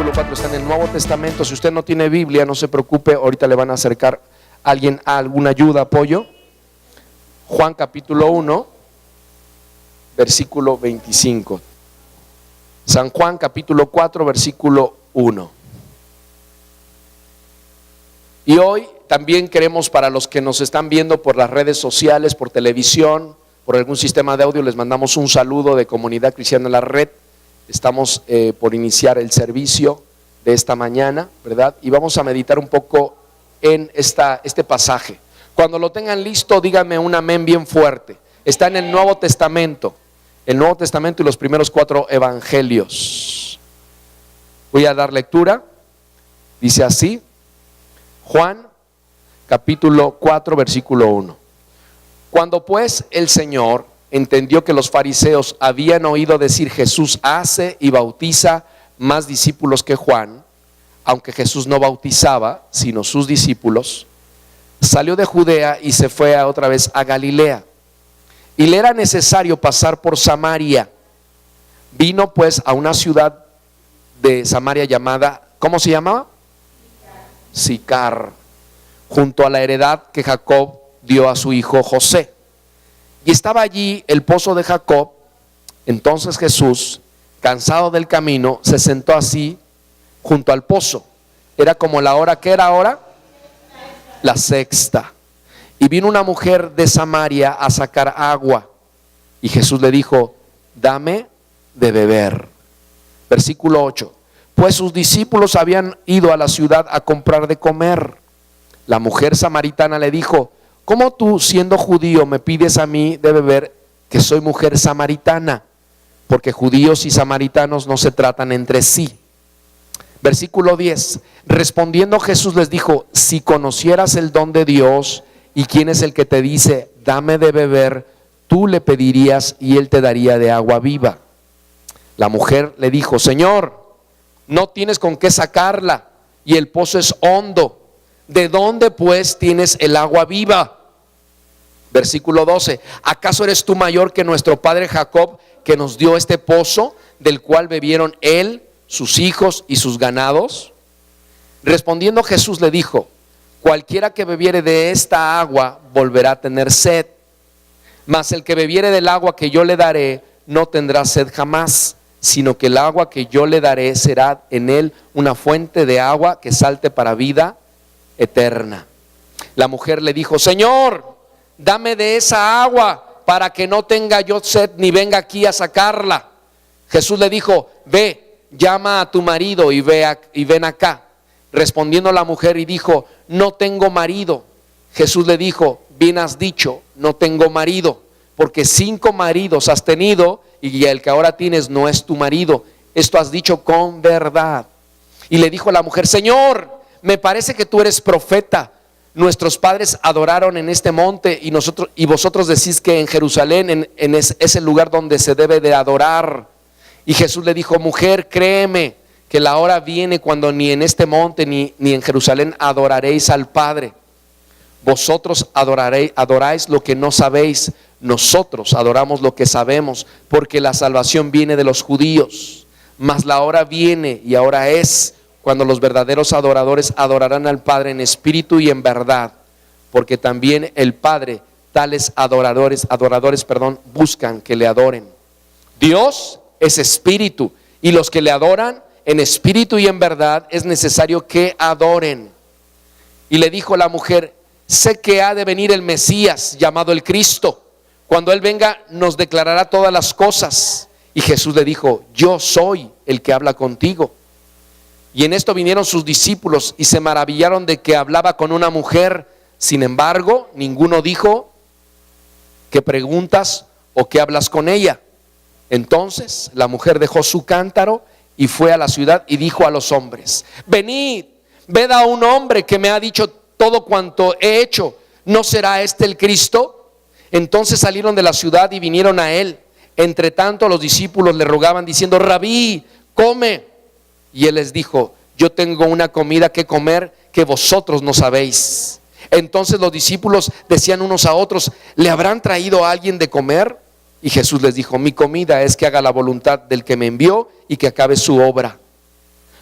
versículo 4 está en el Nuevo Testamento. Si usted no tiene Biblia, no se preocupe, ahorita le van a acercar a alguien a alguna ayuda, apoyo. Juan capítulo 1, versículo 25. San Juan capítulo 4, versículo 1. Y hoy también queremos, para los que nos están viendo por las redes sociales, por televisión, por algún sistema de audio, les mandamos un saludo de Comunidad Cristiana en la Red. Estamos por iniciar el servicio de esta mañana, ¿verdad? Y vamos a meditar un poco en este pasaje. Cuando lo tengan listo, díganme un amén bien fuerte. Está en el Nuevo Testamento. El Nuevo Testamento y los primeros 4 evangelios. Voy a dar lectura. Dice así: Juan capítulo 4, versículo 1. Cuando pues el Señor entendió que los fariseos habían oído decir: Jesús hace y bautiza más discípulos que Juan, aunque Jesús no bautizaba, sino sus discípulos, salió de Judea y se fue otra vez a Galilea. Y le era necesario pasar por Samaria. Vino pues a una ciudad de Samaria llamada, ¿cómo se llamaba? Sicar, junto a la heredad que Jacob dio a su hijo José. Y estaba allí el pozo de Jacob. Entonces Jesús, cansado del camino, se sentó así junto al pozo. Era como la hora, ¿qué era ahora? La sexta. Y vino una mujer de Samaria a sacar agua. Y Jesús le dijo: dame de beber. Versículo 8. Pues sus discípulos habían ido a la ciudad a comprar de comer. La mujer samaritana le dijo: ¿cómo tú, siendo judío, me pides a mí de beber, que soy mujer samaritana? Porque judíos y samaritanos no se tratan entre sí. Versículo 10. Respondiendo Jesús les dijo: si conocieras el don de Dios y quién es el que te dice: dame de beber, tú le pedirías y él te daría de agua viva. La mujer le dijo: Señor, no tienes con qué sacarla y el pozo es hondo. ¿De dónde pues tienes el agua viva? Versículo 12. ¿Acaso eres tú mayor que nuestro padre Jacob, que nos dio este pozo, del cual bebieron él, sus hijos y sus ganados? Respondiendo Jesús le dijo: cualquiera que bebiere de esta agua volverá a tener sed, mas el que bebiere del agua que yo le daré no tendrá sed jamás, sino que el agua que yo le daré será en él una fuente de agua que salte para vida eterna. La mujer le dijo: Señor, dame de esa agua para que no tenga yo sed ni venga aquí a sacarla. Jesús le dijo: ve, llama a tu marido y ven acá. Respondiendo la mujer y dijo: no tengo marido. Jesús le dijo: bien has dicho, no tengo marido, porque 5 maridos has tenido y el que ahora tienes no es tu marido. Esto has dicho con verdad. Y le dijo a la mujer: Señor, me parece que tú eres profeta. Nuestros padres adoraron en este monte y vosotros decís que en Jerusalén es el lugar donde se debe de adorar. Y Jesús le dijo: mujer, créeme que la hora viene cuando ni en este monte ni en Jerusalén adoraréis al Padre. Vosotros adoráis lo que no sabéis, nosotros adoramos lo que sabemos, porque la salvación viene de los judíos. Mas la hora viene y ahora es cuando los verdaderos adoradores adorarán al Padre en espíritu y en verdad, porque también el Padre tales adoradores, buscan que le adoren. Dios es espíritu, y los que le adoran en espíritu y en verdad es necesario que adoren. Y le dijo la mujer: sé que ha de venir el Mesías, llamado el Cristo. Cuando Él venga nos declarará todas las cosas. Y Jesús le dijo: yo soy el que habla contigo. Y en esto vinieron sus discípulos y se maravillaron de que hablaba con una mujer. Sin embargo, ninguno dijo: ¿qué preguntas o qué hablas con ella? Entonces la mujer dejó su cántaro y fue a la ciudad y dijo a los hombres: venid, ved a un hombre que me ha dicho todo cuanto he hecho. ¿No será este el Cristo? Entonces salieron de la ciudad y vinieron a él. Entre tanto los discípulos le rogaban diciendo: Rabí, come. Y él les dijo: yo tengo una comida que comer que vosotros no sabéis. Entonces los discípulos decían unos a otros: ¿le habrán traído a alguien de comer? Y Jesús les dijo: mi comida es que haga la voluntad del que me envió y que acabe su obra.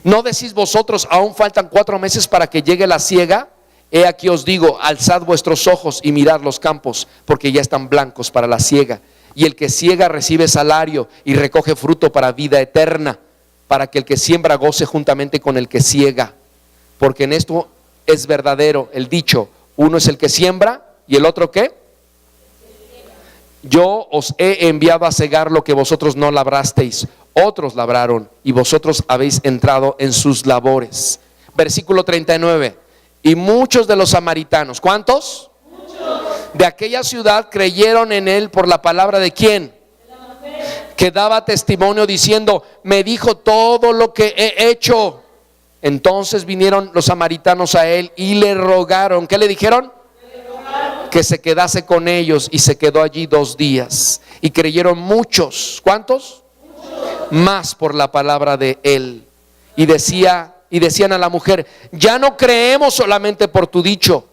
¿No decís vosotros, aún faltan 4 meses para que llegue la siega? He aquí os digo, alzad vuestros ojos y mirad los campos, porque ya están blancos para la siega. Y el que siega recibe salario y recoge fruto para vida eterna, para que el que siembra goce juntamente con el que siega. Porque en esto es verdadero el dicho, uno es el que siembra y el otro ¿qué? Yo os he enviado a segar lo que vosotros no labrasteis, otros labraron y vosotros habéis entrado en sus labores. Versículo 39. Y muchos de los samaritanos, ¿cuántos? Muchos. De aquella ciudad creyeron en él por la palabra de ¿quién? Que daba testimonio diciendo, me dijo todo lo que he hecho. Entonces vinieron los samaritanos a él y le rogaron. ¿Qué le dijeron? Que se quedase con ellos, y se quedó allí 2 días. Y creyeron muchos. ¿Cuántos? Muchos. Más por la palabra de él. Y decían a la mujer, ya no creemos solamente por tu dicho,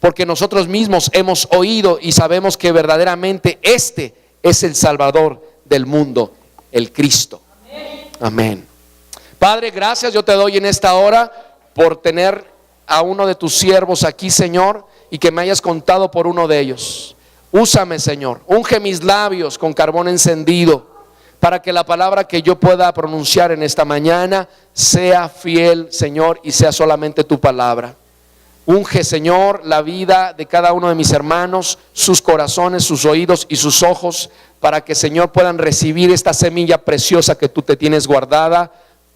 porque nosotros mismos hemos oído y sabemos que verdaderamente este es el Salvador del mundo, el Cristo. Amén. Padre, gracias yo te doy en esta hora por tener a uno de tus siervos aquí, Señor, y que me hayas contado por uno de ellos. Úsame, Señor, unge mis labios con carbón encendido, para que la palabra que yo pueda pronunciar en esta mañana sea fiel, Señor, y sea solamente tu palabra. Unge, Señor, la vida de cada uno de mis hermanos, sus corazones, sus oídos y sus ojos, para que, Señor, puedan recibir esta semilla preciosa que tú te tienes guardada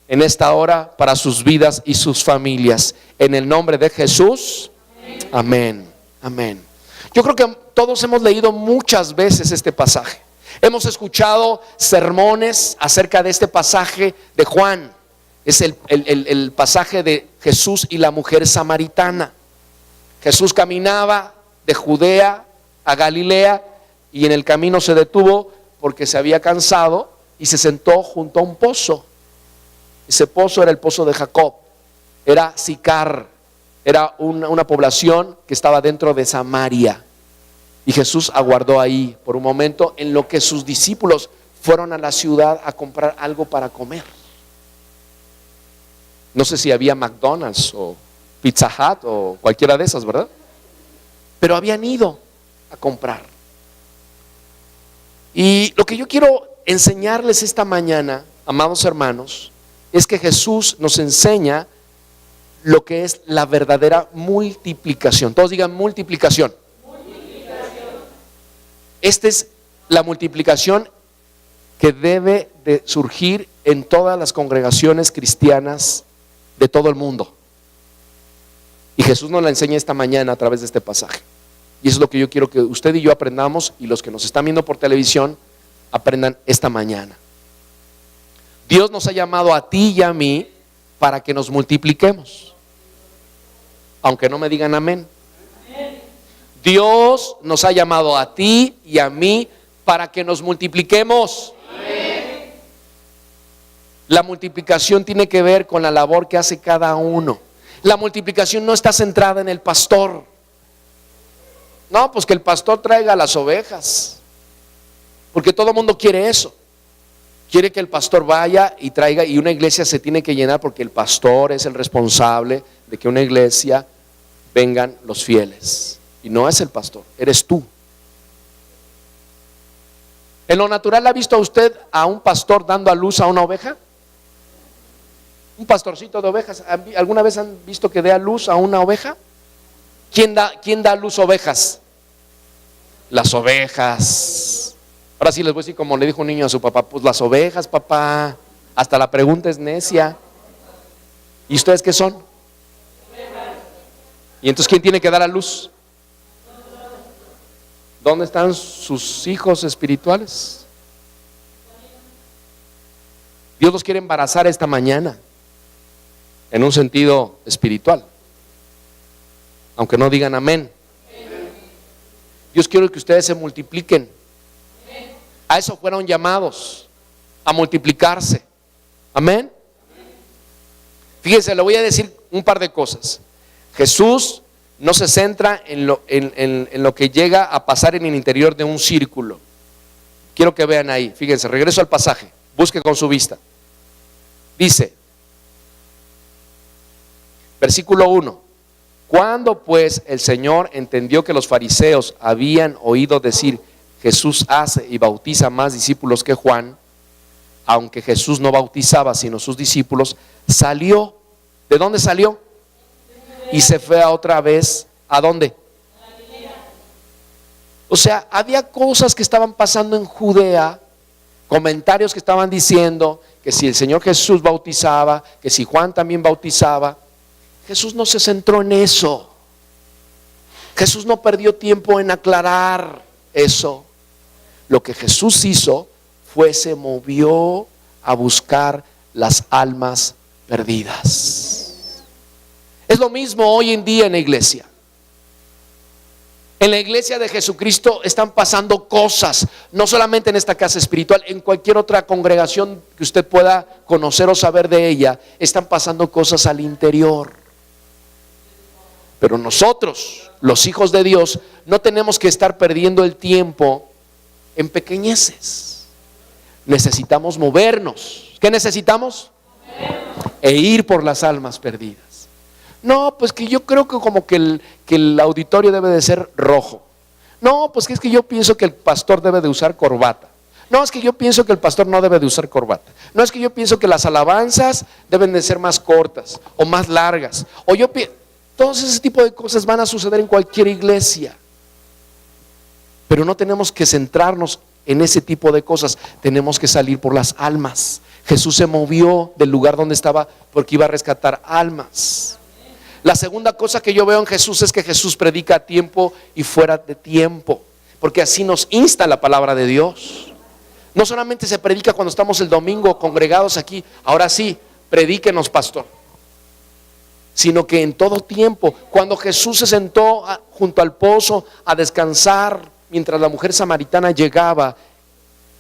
en esta hora para sus vidas y sus familias. En el nombre de Jesús, amén, amén. Yo creo que todos hemos leído muchas veces este pasaje. Hemos escuchado sermones acerca de este pasaje de Juan. Es el pasaje de Jesús y la mujer samaritana. Jesús caminaba de Judea a Galilea y en el camino se detuvo porque se había cansado y se sentó junto a un pozo. Ese pozo era el pozo de Jacob. Era Sicar, era una población que estaba dentro de Samaria. Y Jesús aguardó ahí por un momento en lo que sus discípulos fueron a la ciudad a comprar algo para comer. No sé si había McDonald's o Pizza Hut o cualquiera de esas, ¿verdad? Pero habían ido a comprar. Y lo que yo quiero enseñarles esta mañana, amados hermanos, es que Jesús nos enseña lo que es la verdadera multiplicación. Todos digan multiplicación. Esta es la multiplicación que debe de surgir en todas las congregaciones cristianas de todo el mundo. Y Jesús nos la enseña esta mañana a través de este pasaje. Y eso es lo que yo quiero que usted y yo aprendamos, y los que nos están viendo por televisión aprendan esta mañana. Dios nos ha llamado a ti y a mí para que nos multipliquemos. Aunque no me digan amén. Dios nos ha llamado a ti y a mí para que nos multipliquemos. Amén. La multiplicación tiene que ver con la labor que hace cada uno. La multiplicación no está centrada en el pastor. No, pues que el pastor traiga las ovejas, porque todo el mundo quiere eso. Quiere que el pastor vaya y traiga, y una iglesia se tiene que llenar porque el pastor es el responsable de que una iglesia vengan los fieles. Y no es el pastor, eres tú. En lo natural, ¿ha visto usted a un pastor dando a luz a una oveja? Un pastorcito de ovejas. ¿Alguna vez han visto que dé a luz a una oveja? ¿Quién da a luz ovejas? Las ovejas. Ahora sí les voy a decir como le dijo un niño a su papá, pues las ovejas, papá. Hasta la pregunta es necia. ¿Y ustedes qué son? ¿Y entonces quién tiene que dar a luz? ¿Dónde están sus hijos espirituales? Dios los quiere embarazar esta mañana, en un sentido espiritual, aunque no digan amén. Dios quiere que ustedes se multipliquen. A eso fueron llamados, a multiplicarse. Amén. Fíjense, le voy a decir un par de cosas. Jesús no se centra en lo que llega a pasar en el interior de un círculo. Quiero que vean ahí, fíjense, regreso al pasaje, busque con su vista. Dice, Versículo 1. Cuando pues el Señor entendió que los fariseos habían oído decir: Jesús hace y bautiza más discípulos que Juan, aunque Jesús no bautizaba sino sus discípulos, salió. ¿De dónde salió? Y se fue a otra vez. ¿A dónde? O sea, había cosas que estaban pasando en Judea, comentarios que estaban diciendo que si el Señor Jesús bautizaba, que si Juan también bautizaba. Jesús no se centró en eso. Jesús no perdió tiempo en aclarar eso. Lo que Jesús hizo fue se movió a buscar las almas perdidas. Es lo mismo hoy en día en la iglesia. En la iglesia de Jesucristo están pasando cosas, no solamente en esta casa espiritual, en cualquier otra congregación que usted pueda conocer o saber de ella, están pasando cosas al interior. Pero nosotros, los hijos de Dios, no tenemos que estar perdiendo el tiempo en pequeñeces. Necesitamos movernos. ¿Qué necesitamos? E ir por las almas perdidas. No, pues que yo creo que como que el auditorio debe de ser rojo. No, pues que es que yo pienso que el pastor debe de usar corbata. No, es que yo pienso que el pastor no debe de usar corbata. No, es que yo pienso que las alabanzas deben de ser más cortas o más largas. O yo pienso, todos ese tipo de cosas van a suceder en cualquier iglesia. Pero no tenemos que centrarnos en ese tipo de cosas. Tenemos que salir por las almas. Jesús se movió del lugar donde estaba porque iba a rescatar almas. La segunda cosa que yo veo en Jesús es que Jesús predica a tiempo y fuera de tiempo, porque así nos insta la palabra de Dios. No solamente se predica cuando estamos el domingo congregados aquí, ahora sí, predíquenos, pastor, sino que en todo tiempo. Cuando Jesús se sentó junto al pozo a descansar mientras la mujer samaritana llegaba,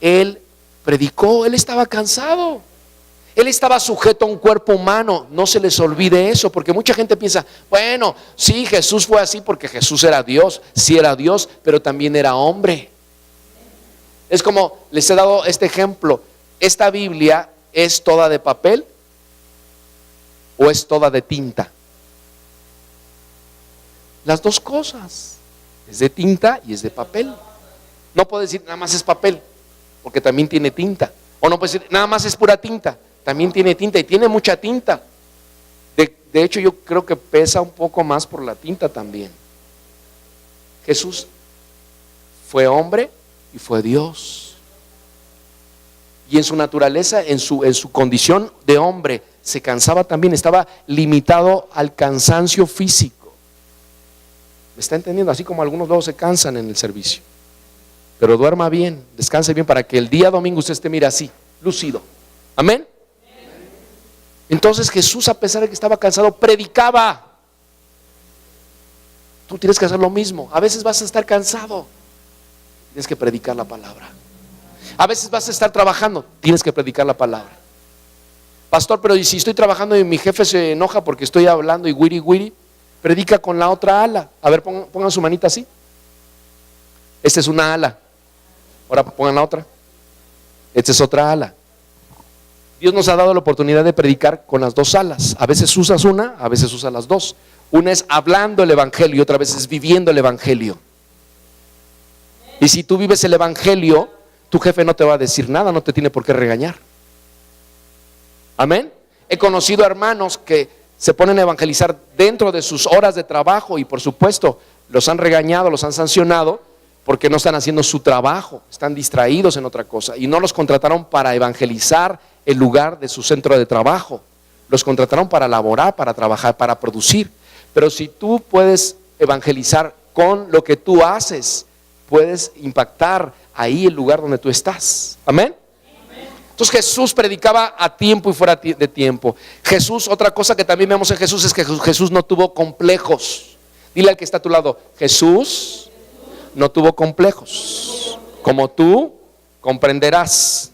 Él predicó. Él estaba cansado. Él estaba sujeto a un cuerpo humano. No se les olvide eso, porque mucha gente piensa, bueno, sí, Jesús fue así porque Jesús era Dios. Sí era Dios, pero también era hombre. Es como les he dado este ejemplo. ¿Esta Biblia es toda de papel o es toda de tinta? Las dos cosas. Es de tinta y es de papel. No puedo decir nada más es papel, porque también tiene tinta. O no puedo decir nada más es pura tinta, también tiene tinta y tiene mucha tinta. De hecho, yo creo que pesa un poco más por la tinta también. Jesús fue hombre y fue Dios. Y en su naturaleza, en su condición de hombre, se cansaba también, estaba limitado al cansancio físico. ¿Me está entendiendo? Así como algunos luego se cansan en el servicio. Pero duerma bien, descanse bien para que el día domingo usted esté, mira, así, lúcido. Amén. Entonces Jesús, a pesar de que estaba cansado, predicaba. Tú tienes que hacer lo mismo. A veces vas a estar cansado, tienes que predicar la palabra. A veces vas a estar trabajando, tienes que predicar la palabra. Pastor, pero ¿y si estoy trabajando y mi jefe se enoja porque estoy hablando y wiri? Predica con la otra ala. A ver, pongan su manita así. Esta es una ala. Ahora pongan la otra. Esta es otra ala. Dios nos ha dado la oportunidad de predicar con las dos alas. A veces usas una, a veces usas las dos. Una es hablando el evangelio y otra vez es viviendo el evangelio. Y si tú vives el evangelio, tu jefe no te va a decir nada, no te tiene por qué regañar. Amén. He conocido hermanos que se ponen a evangelizar dentro de sus horas de trabajo y por supuesto los han regañado, los han sancionado porque no están haciendo su trabajo, están distraídos en otra cosa y no los contrataron para evangelizar el lugar de su centro de trabajo, los contrataron para laborar, para trabajar, para producir. Pero si tú puedes evangelizar con lo que tú haces, puedes impactar ahí el lugar donde tú estás. Amén. Entonces Jesús predicaba a tiempo y fuera de tiempo. Jesús, otra cosa que también vemos en Jesús es que Jesús no tuvo complejos. Dile al que está a tu lado, Jesús no tuvo complejos, como tú comprenderás.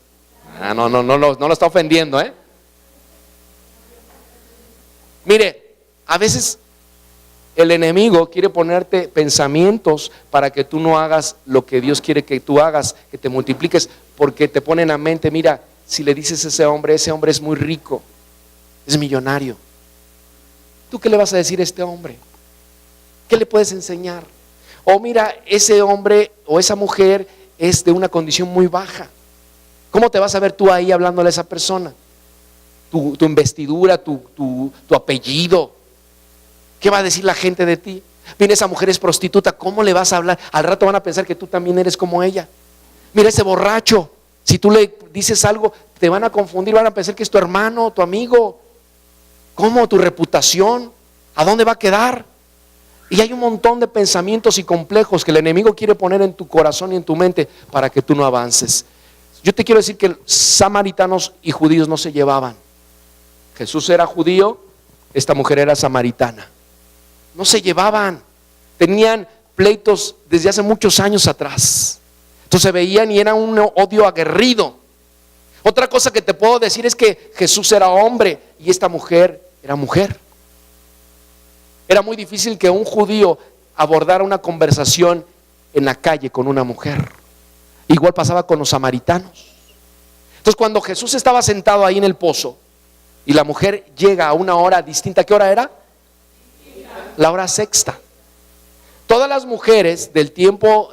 No lo está ofendiendo, Mire, a veces el enemigo quiere ponerte pensamientos para que tú no hagas lo que Dios quiere que tú hagas, que te multipliques, porque te pone en la mente, mira, si le dices a ese hombre es muy rico, es millonario. ¿Tú qué le vas a decir a este hombre? ¿Qué le puedes enseñar? O mira, ese hombre o esa mujer es de una condición muy baja. ¿Cómo te vas a ver tú ahí hablándole a esa persona? Tu investidura, tu apellido. ¿Qué va a decir la gente de ti? Mira, esa mujer es prostituta, ¿cómo le vas a hablar? Al rato van a pensar que tú también eres como ella. Mira, ese borracho, si tú le dices algo, te van a confundir, van a pensar que es tu hermano, tu amigo. ¿Cómo? Tu reputación, ¿a dónde va a quedar? Y hay un montón de pensamientos y complejos que el enemigo quiere poner en tu corazón y en tu mente para que tú no avances. Yo te quiero decir que samaritanos y judíos no se llevaban. Jesús era judío, esta mujer era samaritana. No se llevaban, tenían pleitos desde hace muchos años atrás. Entonces se veían y era un odio aguerrido. Otra cosa que te puedo decir es que Jesús era hombre y esta mujer era mujer. Era muy difícil que un judío abordara una conversación en la calle con una mujer. Igual pasaba con los samaritanos. Entonces cuando Jesús estaba sentado ahí en el pozo y la mujer llega a una hora distinta, ¿qué hora era? La hora sexta. Todas las mujeres de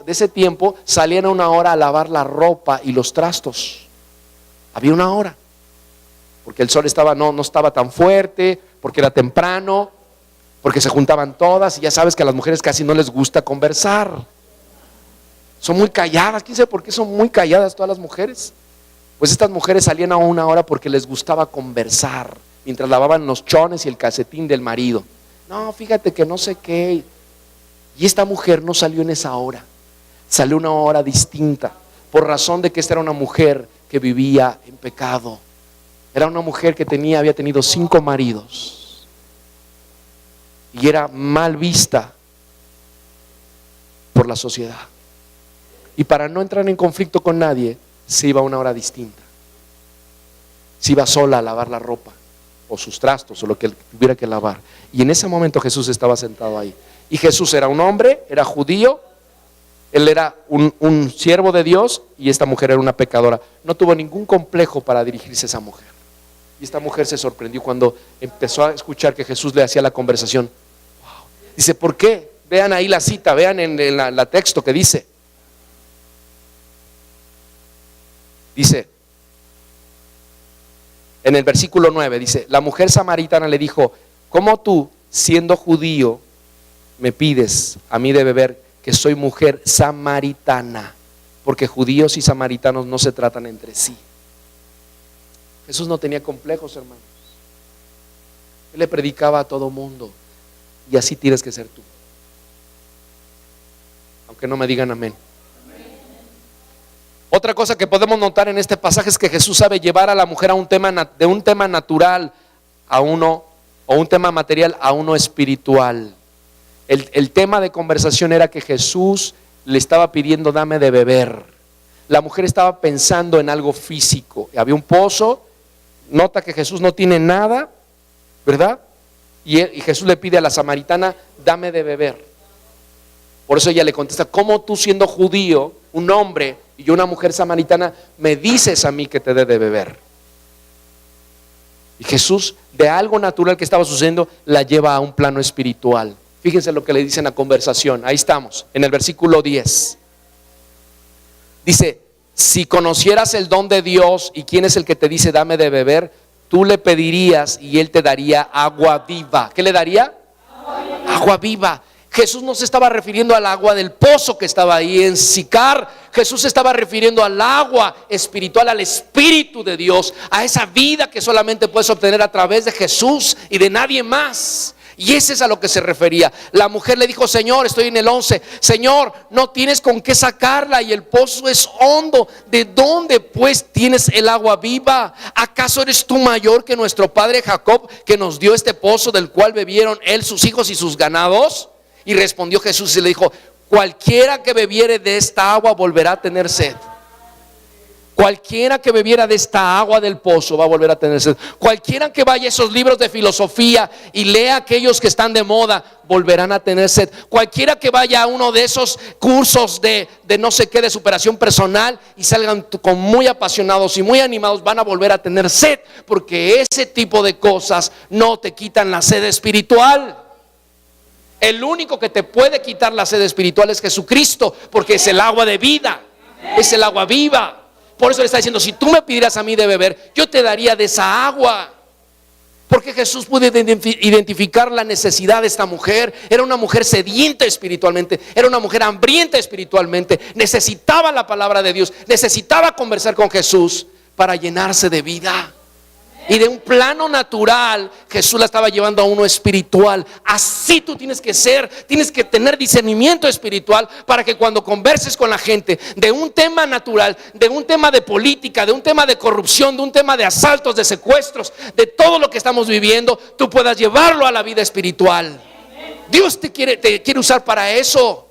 ese tiempo salían a una hora a lavar la ropa y los trastos. Había una hora, porque el sol no estaba tan fuerte, porque era temprano, porque se juntaban todas, y ya sabes que a las mujeres casi no les gusta conversar. Son muy calladas, ¿quién sabe por qué son muy calladas todas las mujeres? Pues estas mujeres salían a una hora porque les gustaba conversar, mientras lavaban los chones y el calcetín del marido. No, fíjate que no sé qué. Y esta mujer no salió en esa hora, salió una hora distinta, por razón de que esta era una mujer que vivía en pecado. Era una mujer que había tenido 5 maridos y era mal vista por la sociedad. Y para no entrar en conflicto con nadie, se iba a una hora distinta. Se iba sola a lavar la ropa o sus trastos o lo que tuviera que lavar. Y en ese momento Jesús estaba sentado ahí. Y Jesús era un hombre, era judío, él era un siervo de Dios y esta mujer era una pecadora. No tuvo ningún complejo para dirigirse a esa mujer. Y esta mujer se sorprendió cuando empezó a escuchar que Jesús le hacía la conversación. Wow. Dice, ¿por qué? Vean ahí la cita, vean en la texto que dice. Dice, en el versículo 9, dice, la mujer samaritana le dijo, ¿cómo tú, siendo judío, me pides a mí de beber, que soy mujer samaritana? Porque judíos y samaritanos no se tratan entre sí. Jesús no tenía complejos, hermanos. Él le predicaba a todo mundo. Y así tienes que ser tú. Aunque no me digan amén. Otra cosa que podemos notar en este pasaje es que Jesús sabe llevar a la mujer a de un tema natural a uno, o un tema material a uno espiritual. El tema de conversación era que Jesús le estaba pidiendo, dame de beber. La mujer estaba pensando en algo físico. Había un pozo, nota que Jesús no tiene nada, ¿verdad? Y Jesús le pide a la samaritana, dame de beber. Por eso ella le contesta, ¿cómo tú siendo judío, un hombre y yo una mujer samaritana, me dices a mí que te dé de beber? Y Jesús, de algo natural que estaba sucediendo, la lleva a un plano espiritual. Fíjense lo que le dice en la conversación. Ahí estamos, en el versículo 10. Dice, si conocieras el don de Dios y quién es el que te dice dame de beber, tú le pedirías y él te daría agua viva. ¿Qué le daría? Agua viva. Jesús no se estaba refiriendo al agua del pozo que estaba ahí en Sicar. Jesús se estaba refiriendo al agua espiritual, al Espíritu de Dios, a esa vida que solamente puedes obtener a través de Jesús y de nadie más. Y ese es a lo que se refería. La mujer le dijo, Señor, estoy en el 11, Señor, no tienes con qué sacarla y el pozo es hondo. ¿De dónde pues tienes el agua viva? ¿Acaso eres tú mayor que nuestro padre Jacob, que nos dio este pozo del cual bebieron él, sus hijos y sus ganados? Y respondió Jesús y le dijo, cualquiera que bebiere de esta agua volverá a tener sed. Cualquiera que bebiera de esta agua del pozo va a volver a tener sed. Cualquiera que vaya a esos libros de filosofía y lea aquellos que están de moda, volverán a tener sed. Cualquiera que vaya a uno de esos cursos de no sé qué, de superación personal, y salgan con muy apasionados y muy animados, van a volver a tener sed, porque ese tipo de cosas no te quitan la sed espiritual. El único que te puede quitar la sed espiritual es Jesucristo, porque es el agua de vida, es el agua viva. Por eso le está diciendo, si tú me pidieras a mí de beber, yo te daría de esa agua. Porque Jesús pudo identificar la necesidad de esta mujer. Era una mujer sedienta espiritualmente, era una mujer hambrienta espiritualmente. Necesitaba la palabra de Dios, necesitaba conversar con Jesús para llenarse de vida. Y de un plano natural, Jesús la estaba llevando a uno espiritual. Así tú tienes que ser, tienes que tener discernimiento espiritual para que cuando converses con la gente de un tema natural, de un tema de política, de un tema de corrupción, de un tema de asaltos, de secuestros, de todo lo que estamos viviendo, tú puedas llevarlo a la vida espiritual. Dios te quiere usar para eso.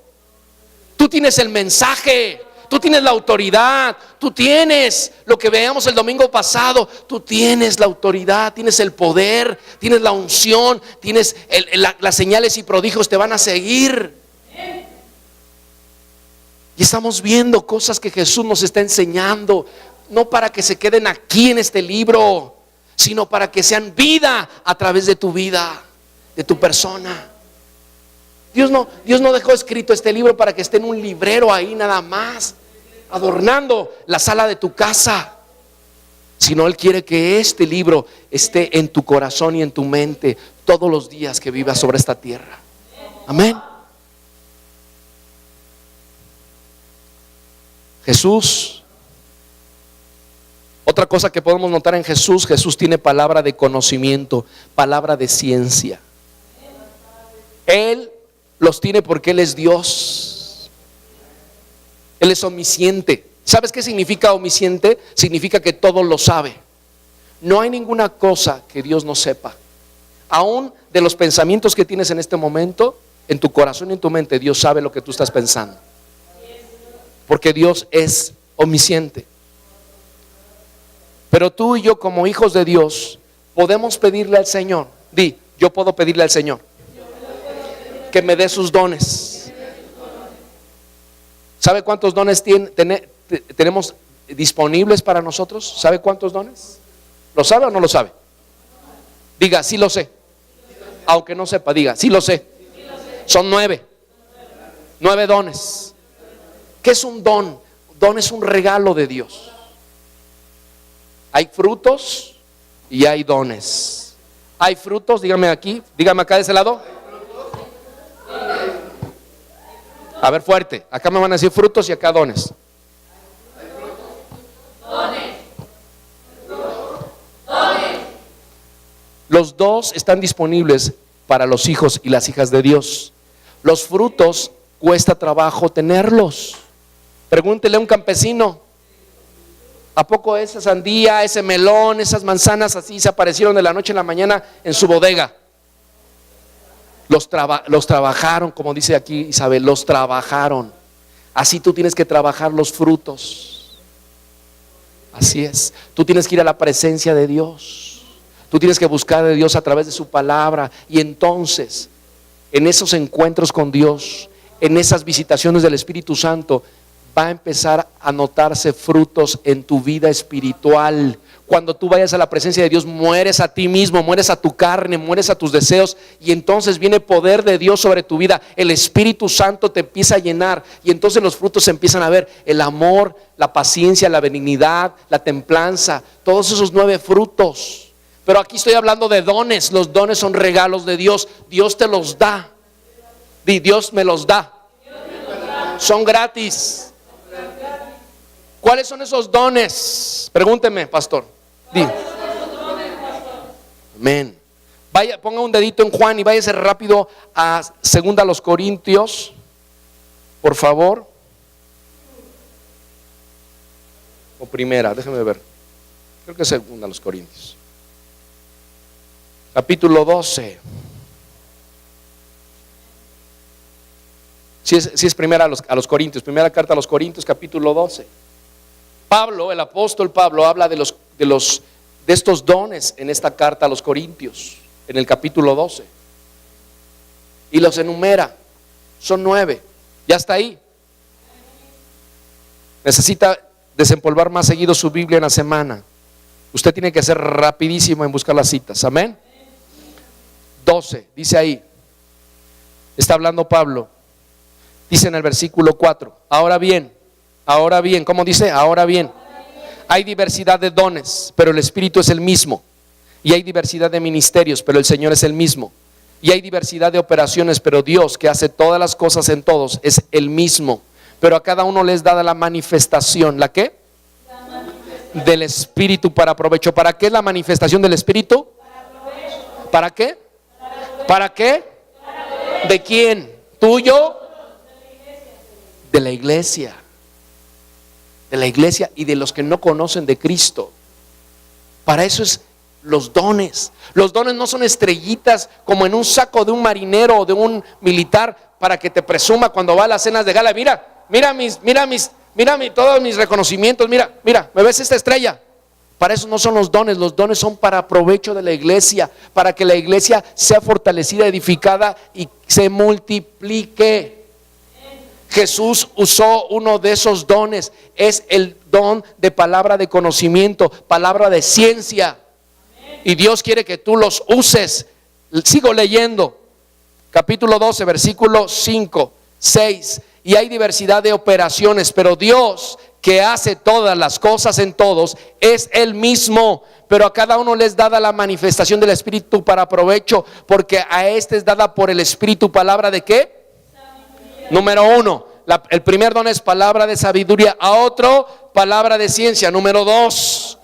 Tú tienes el mensaje, tú tienes la autoridad, tú tienes lo que veíamos el domingo pasado, tú tienes la autoridad, tienes el poder, tienes la unción, tienes las señales y prodigios te van a seguir. Y estamos viendo cosas que Jesús nos está enseñando, no para que se queden aquí en este libro, sino para que sean vida a través de tu vida, de tu persona. Dios no dejó escrito este libro para que esté en un librero ahí nada más, adornando la sala de tu casa, sino Él quiere que este libro esté en tu corazón y en tu mente todos los días que vivas sobre esta tierra. Amén. Jesús, otra cosa que podemos notar en Jesús, Jesús tiene palabra de conocimiento, palabra de ciencia. Él los tiene porque Él es Dios. Él es omnisciente. ¿Sabes qué significa omnisciente? Significa que todo lo sabe. No hay ninguna cosa que Dios no sepa. Aún de los pensamientos que tienes en este momento, en tu corazón y en tu mente, Dios sabe lo que tú estás pensando. Porque Dios es omnisciente. Pero tú y yo, como hijos de Dios, podemos pedirle al Señor. Yo puedo pedirle al Señor que me dé sus dones. ¿Sabe cuántos dones tenemos disponibles para nosotros? ¿Sabe cuántos dones? ¿Lo sabe o no lo sabe? Diga, sí lo sé. Aunque no sepa, diga, sí lo sé. Son 9. 9 dones. ¿Qué es un don? Don es un regalo de Dios. Hay frutos y hay dones. Hay frutos, dígame aquí, dígame acá de ese lado. A ver, fuerte. Acá me van a decir frutos y acá dones. Los dos están disponibles para los hijos y las hijas de Dios. Los frutos cuesta trabajo tenerlos. Pregúntele a un campesino, ¿a poco esa sandía, ese melón, esas manzanas así se aparecieron de la noche a la mañana en su bodega? Los trabajaron, como dice aquí Isabel, los trabajaron. Así tú tienes que trabajar los frutos. Así es. Tú tienes que ir a la presencia de Dios. Tú tienes que buscar de Dios a través de su palabra. Y entonces, en esos encuentros con Dios, en esas visitaciones del Espíritu Santo, va a empezar a notarse frutos en tu vida espiritual. Cuando tú vayas a la presencia de Dios, mueres a ti mismo, mueres a tu carne, mueres a tus deseos, y entonces viene poder de Dios sobre tu vida. El Espíritu Santo te empieza a llenar, y entonces los frutos se empiezan a ver: el amor, la paciencia, la benignidad, la templanza, todos esos 9 frutos. Pero aquí estoy hablando de dones. Los dones son regalos de Dios. Dios te los da. Dios me los da. Son gratis. ¿Cuáles son esos dones? Pregúnteme, pastor. Amén. Vaya, ponga un dedito en Juan y váyase rápido a 2 Corintios, por favor. O primera, déjeme ver. Creo que es 2 Corintios. Capítulo 12. Si es primera a los Corintios, primera carta a los Corintios, capítulo 12. Pablo, el apóstol Pablo, habla de estos dones en esta carta a los Corintios, en el capítulo 12. Y los enumera. Son 9. Ya está ahí. Necesita desempolvar más seguido su Biblia en la semana. Usted tiene que ser rapidísimo en buscar las citas. Amén. 12, dice ahí. Está hablando Pablo. Dice en el versículo 4. Ahora bien, ¿cómo dice? Ahora bien, hay diversidad de dones, pero el Espíritu es el mismo. Y hay diversidad de ministerios, pero el Señor es el mismo. Y hay diversidad de operaciones, pero Dios, que hace todas las cosas en todos, es el mismo. Pero a cada uno les da la manifestación. ¿La qué? Del Espíritu para provecho. ¿Para qué es la manifestación del Espíritu? ¿Para qué? ¿Para qué? ¿De quién? ¿Tuyo? De la iglesia. De la iglesia y de los que no conocen de Cristo. Para eso es los dones. Los dones no son estrellitas como en un saco de un marinero o de un militar para que te presuma cuando va a las cenas de gala. Mira todos mis reconocimientos. Mira, ¿me ves esta estrella? Para eso no son los dones son para provecho de la iglesia, para que la iglesia sea fortalecida, edificada y se multiplique. Jesús usó uno de esos dones, es el don de palabra de conocimiento, palabra de ciencia. Y Dios quiere que tú los uses. Sigo leyendo, capítulo 12, versículo 5, 6. Y hay diversidad de operaciones, pero Dios, que hace todas las cosas en todos, es el mismo. Pero a cada uno les dada la manifestación del Espíritu para provecho, porque a este es dada por el Espíritu palabra de ¿qué? Número 1, el primer don es palabra de sabiduría. A otro, palabra de ciencia. Número 2,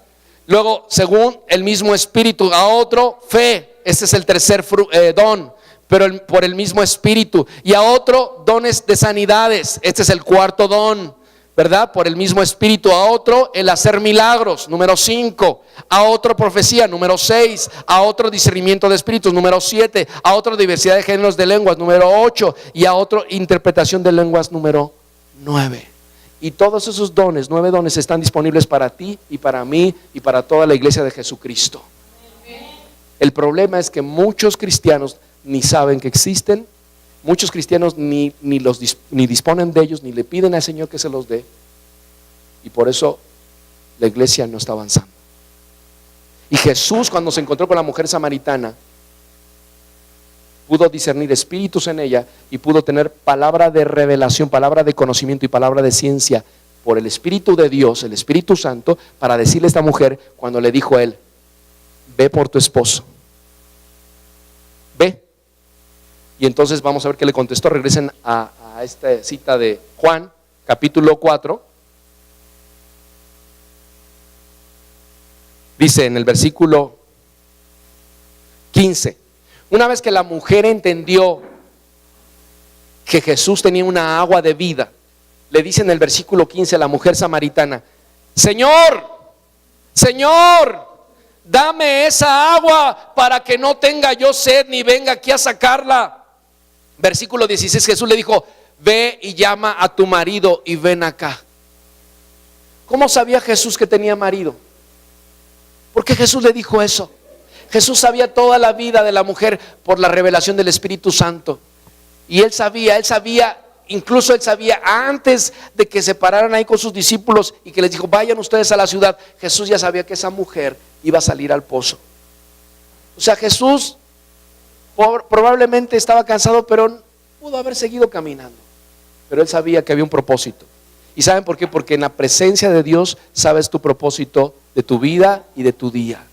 luego según el mismo Espíritu. A otro, fe. Este es el tercer don, pero por el mismo Espíritu. Y a otro, dones de sanidades. Este es el cuarto don, ¿verdad? Por el mismo Espíritu. A otro, el hacer milagros. Número 5. A otro, profecía. Número 6. A otro, discernimiento de espíritus. Número 7. A otro, diversidad de géneros de lenguas. Número 8. Y a otro, interpretación de lenguas. Número 9. Y todos esos dones, 9 dones, están disponibles para ti y para mí y para toda la iglesia de Jesucristo. El problema es que muchos cristianos ni saben que existen. Muchos cristianos ni disponen de ellos, ni le piden al Señor que se los dé. Y por eso la iglesia no está avanzando. Y Jesús, cuando se encontró con la mujer samaritana, pudo discernir espíritus en ella y pudo tener palabra de revelación, palabra de conocimiento y palabra de ciencia por el Espíritu de Dios, el Espíritu Santo, para decirle a esta mujer cuando le dijo a él: ve por tu esposo, ve. Y entonces vamos a ver qué le contestó. Regresen a esta cita de Juan, capítulo 4. Dice en el versículo 15: una vez que la mujer entendió que Jesús tenía una agua de vida, le dice en el versículo 15 a la mujer samaritana: Señor, dame esa agua para que no tenga yo sed ni venga aquí a sacarla. Versículo 16, Jesús le dijo: ve y llama a tu marido y ven acá. ¿Cómo sabía Jesús que tenía marido? ¿Por qué Jesús le dijo eso? Jesús sabía toda la vida de la mujer por la revelación del Espíritu Santo. Y él sabía, incluso él sabía antes de que se pararan ahí con sus discípulos y que les dijo: vayan ustedes a la ciudad. Jesús ya sabía que esa mujer iba a salir al pozo. O sea, Jesús probablemente estaba cansado, pero pudo haber seguido caminando. Pero él sabía que había un propósito. ¿Y saben por qué? Porque en la presencia de Dios sabes tu propósito de tu vida y de tu día.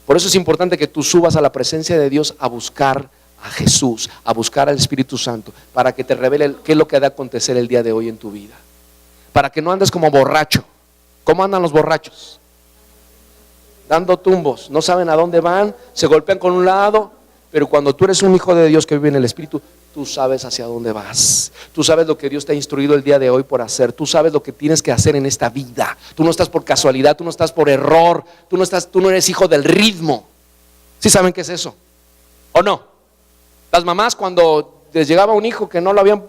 Por eso es importante que tú subas a la presencia de Dios a buscar a Jesús, a buscar al Espíritu Santo, para que te revele qué es lo que ha de acontecer el día de hoy en tu vida. Para que no andes como borracho. ¿Cómo andan los borrachos? Dando tumbos, no saben a dónde van, se golpean con un lado. Pero cuando tú eres un hijo de Dios que vive en el Espíritu, tú sabes hacia dónde vas. Tú sabes lo que Dios te ha instruido el día de hoy por hacer. Tú sabes lo que tienes que hacer en esta vida. Tú no estás por casualidad, tú no estás por error. Tú no eres hijo del ritmo. ¿Sí saben qué es eso? ¿O no? Las mamás, cuando les llegaba un hijo que no lo habían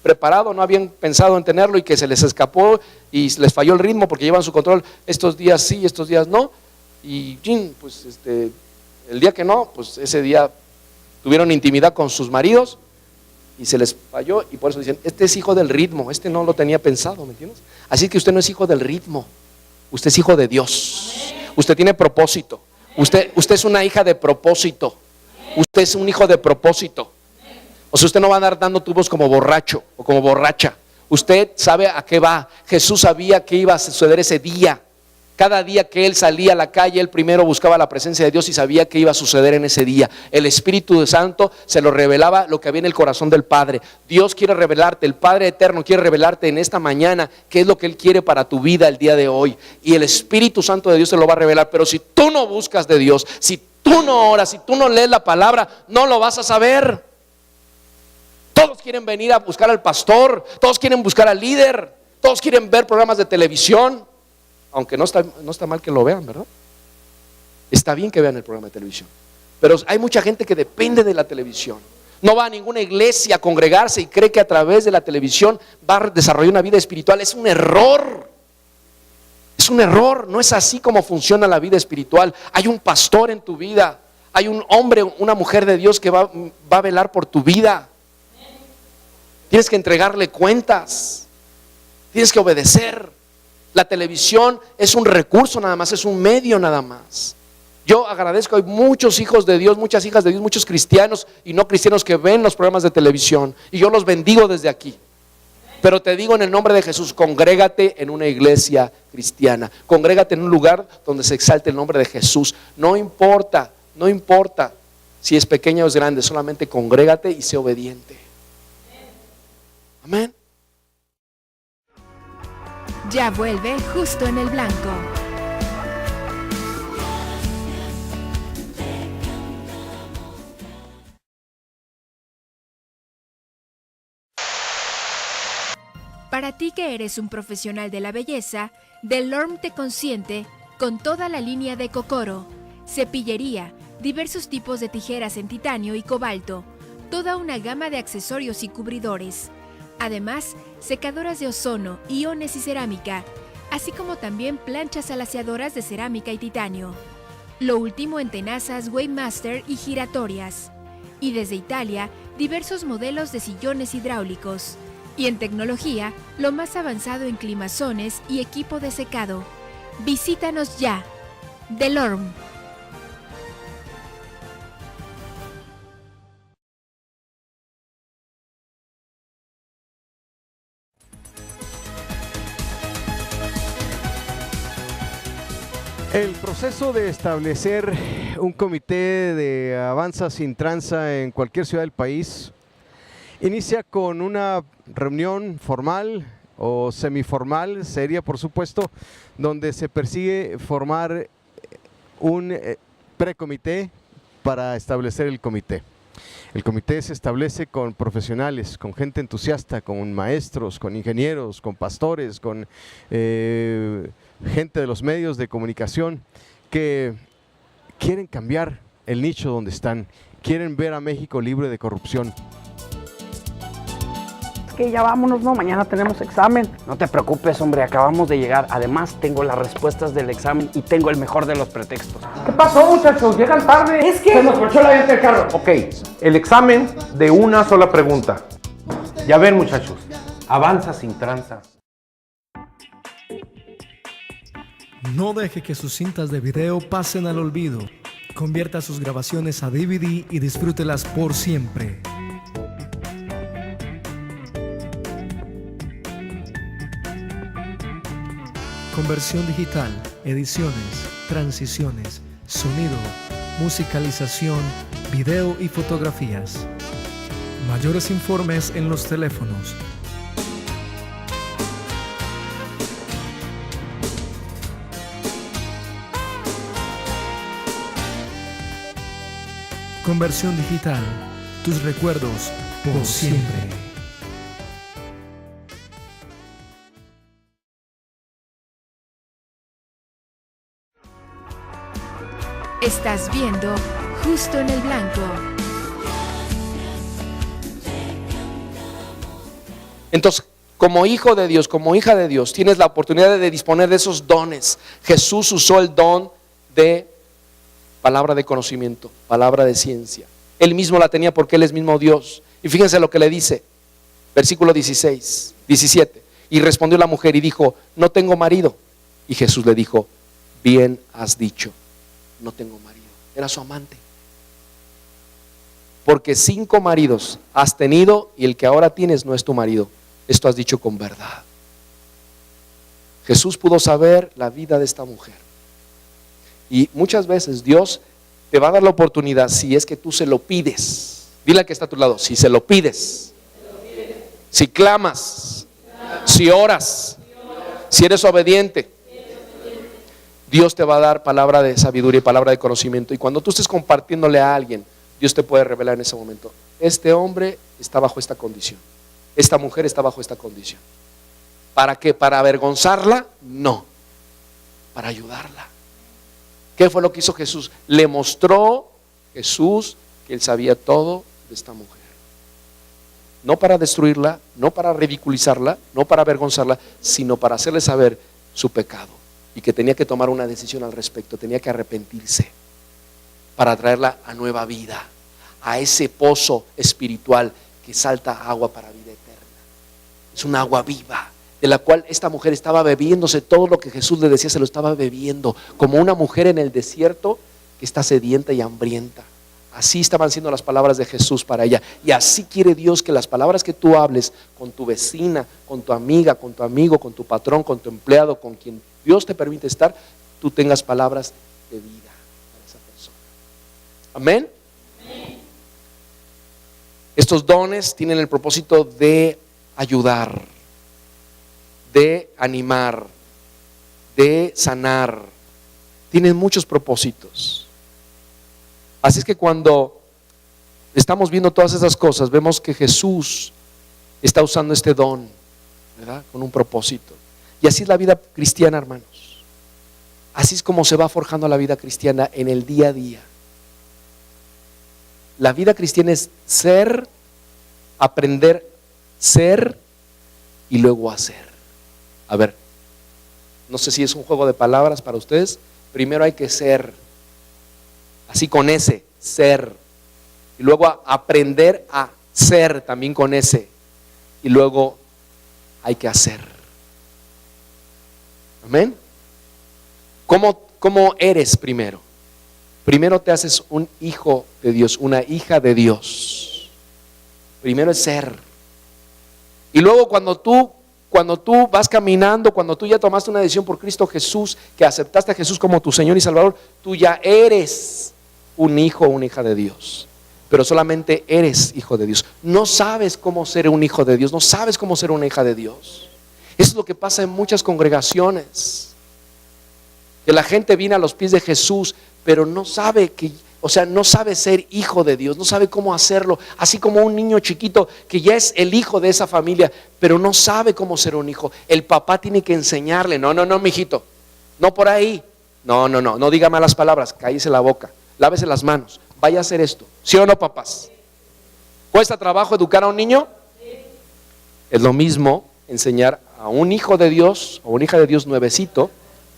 preparado, no habían pensado en tenerlo y que se les escapó y les falló el ritmo porque llevan su control, estos días sí, estos días no, y pues el día que no, pues ese día tuvieron intimidad con sus maridos y se les falló, y por eso dicen, este es hijo del ritmo, este no lo tenía pensado, ¿me entiendes? Así que usted no es hijo del ritmo, usted es hijo de Dios, usted tiene propósito, usted es una hija de propósito, usted es un hijo de propósito. O sea, usted no va a andar dando tubos como borracho o como borracha. Usted sabe a qué va. Jesús sabía qué iba a suceder ese día. Cada día que él salía a la calle, él primero buscaba la presencia de Dios y sabía qué iba a suceder en ese día. El Espíritu Santo se lo revelaba lo que había en el corazón del Padre. Dios quiere revelarte, el Padre Eterno quiere revelarte en esta mañana qué es lo que Él quiere para tu vida el día de hoy. Y el Espíritu Santo de Dios te lo va a revelar. Pero si tú no buscas de Dios, si tú no oras, si tú no lees la palabra, no lo vas a saber. Todos quieren venir a buscar al pastor, todos quieren buscar al líder, todos quieren ver programas de televisión, aunque no está mal que lo vean, ¿verdad? Está bien que vean el programa de televisión, pero hay mucha gente que depende de la televisión. No va a ninguna iglesia a congregarse y cree que a través de la televisión va a desarrollar una vida espiritual. Es un error. Es un error, no es así como funciona la vida espiritual. Hay un pastor en tu vida, hay un hombre, una mujer de Dios que va a velar por tu vida. Tienes que entregarle cuentas, tienes que obedecer. La televisión es un recurso nada más, es un medio nada más. Yo agradezco, hay muchos hijos de Dios, muchas hijas de Dios, muchos cristianos y no cristianos que ven los programas de televisión, y yo los bendigo desde aquí. Pero te digo en el nombre de Jesús, congrégate en una iglesia cristiana, congrégate en un lugar donde se exalte el nombre de Jesús. No importa si es pequeña o es grande, solamente congrégate y sé obediente. Amén. Ya vuelve Justo en el Blanco. Para ti que eres un profesional de la belleza, Delorme te consiente con toda la línea de Kokoro, cepillería, diversos tipos de tijeras en titanio y cobalto, toda una gama de accesorios y cubridores. Además, secadoras de ozono, iones y cerámica, así como también planchas alaciadoras de cerámica y titanio. Lo último en tenazas Weighmaster y giratorias. Y desde Italia, diversos modelos de sillones hidráulicos. Y en tecnología, lo más avanzado en climazones y equipo de secado. Visítanos ya. Delorme. El proceso de establecer un comité de Avanza Sin Tranza en cualquier ciudad del país inicia con una reunión formal o semiformal, seria por supuesto, donde se persigue formar un precomité para establecer el comité. El comité se establece con profesionales, con gente entusiasta, con maestros, con ingenieros, con pastores, con gente de los medios de comunicación que quieren cambiar el nicho donde están, quieren ver a México libre de corrupción. Que ya vámonos, no, mañana tenemos examen. No te preocupes, hombre, acabamos de llegar. Además, tengo las respuestas del examen y tengo el mejor de los pretextos. ¿Qué pasó, muchachos? Llegan tarde. Es que se nos ponchó la llanta del carro. Ok, el examen de una sola pregunta. Ya ven, muchachos, Avanza Sin Tranza. No deje que sus cintas de video pasen al olvido. Convierta sus grabaciones a DVD y disfrútelas por siempre. Conversión digital, ediciones, transiciones, sonido, musicalización, video y fotografías. Mayores informes en los teléfonos. Conversión digital, tus recuerdos por siempre. Estás viendo Justo en el Blanco. Entonces, como hijo de Dios, como hija de Dios, tienes la oportunidad de disponer de esos dones. Jesús usó el don de palabra de conocimiento, palabra de ciencia. Él mismo la tenía porque Él es mismo Dios. Y fíjense lo que le dice, versículo 17. Y respondió la mujer y dijo, no tengo marido. Y Jesús le dijo, bien has dicho, no tengo marido. Era su amante. Porque 5 maridos has tenido y el que ahora tienes no es tu marido. Esto has dicho con verdad. Jesús pudo saber la vida de esta mujer. Y muchas veces Dios te va a dar la oportunidad si es que tú se lo pides. Dile al que está a tu lado, si se lo pides, si clamas, si oras, si eres obediente, Dios te va a dar palabra de sabiduría y palabra de conocimiento. Y cuando tú estés compartiéndole a alguien, Dios te puede revelar en ese momento, este hombre está bajo esta condición, esta mujer está bajo esta condición. ¿Para qué? ¿Para avergonzarla? No, para ayudarla. ¿Qué fue lo que hizo Jesús? Le mostró Jesús que Él sabía todo de esta mujer. No para destruirla, no para ridiculizarla, no para avergonzarla, sino para hacerle saber su pecado y que tenía que tomar una decisión al respecto, tenía que arrepentirse para traerla a nueva vida, a ese pozo espiritual que salta agua para vida eterna. Es un agua viva, de la cual esta mujer estaba bebiéndose todo lo que Jesús le decía, se lo estaba bebiendo, como una mujer en el desierto que está sedienta y hambrienta. Así estaban siendo las palabras de Jesús para ella. Y así quiere Dios que las palabras que tú hables con tu vecina, con tu amiga, con tu amigo, con tu patrón, con tu empleado, con quien Dios te permite estar, tú tengas palabras de vida para esa persona. Amén. Estos dones tienen el propósito de ayudar, de animar, de sanar. Tienen muchos propósitos. Así es que cuando estamos viendo todas esas cosas, vemos que Jesús está usando este don, ¿verdad? Con un propósito. Y así es la vida cristiana, hermanos. Así es como se va forjando la vida cristiana en el día a día. La vida cristiana es ser, aprender, ser y luego hacer. A ver, no sé si es un juego de palabras para ustedes. Primero hay que ser, así con ese, ser. Y luego aprender a ser también con ese. Y luego hay que hacer. Amén. ¿Cómo eres primero? Primero te haces un hijo de Dios, una hija de Dios. Primero es ser. Y luego cuando tú vas caminando, cuando tú ya tomaste una decisión por Cristo Jesús, que aceptaste a Jesús como tu Señor y Salvador, tú ya eres un hijo o una hija de Dios. Pero solamente eres hijo de Dios. No sabes cómo ser un hijo de Dios, no sabes cómo ser una hija de Dios. Eso es lo que pasa en muchas congregaciones. Que la gente viene a los pies de Jesús, pero no sabe no sabe ser hijo de Dios, no sabe cómo hacerlo. Así como un niño chiquito que ya es el hijo de esa familia, pero no sabe cómo ser un hijo. El papá tiene que enseñarle, no, mijito, no por ahí. No diga malas palabras, cállese la boca, lávese las manos, vaya a hacer esto. ¿Sí o no, papás? ¿Cuesta trabajo educar a un niño? Es lo mismo enseñar a un hijo de Dios o una hija de Dios nuevecito,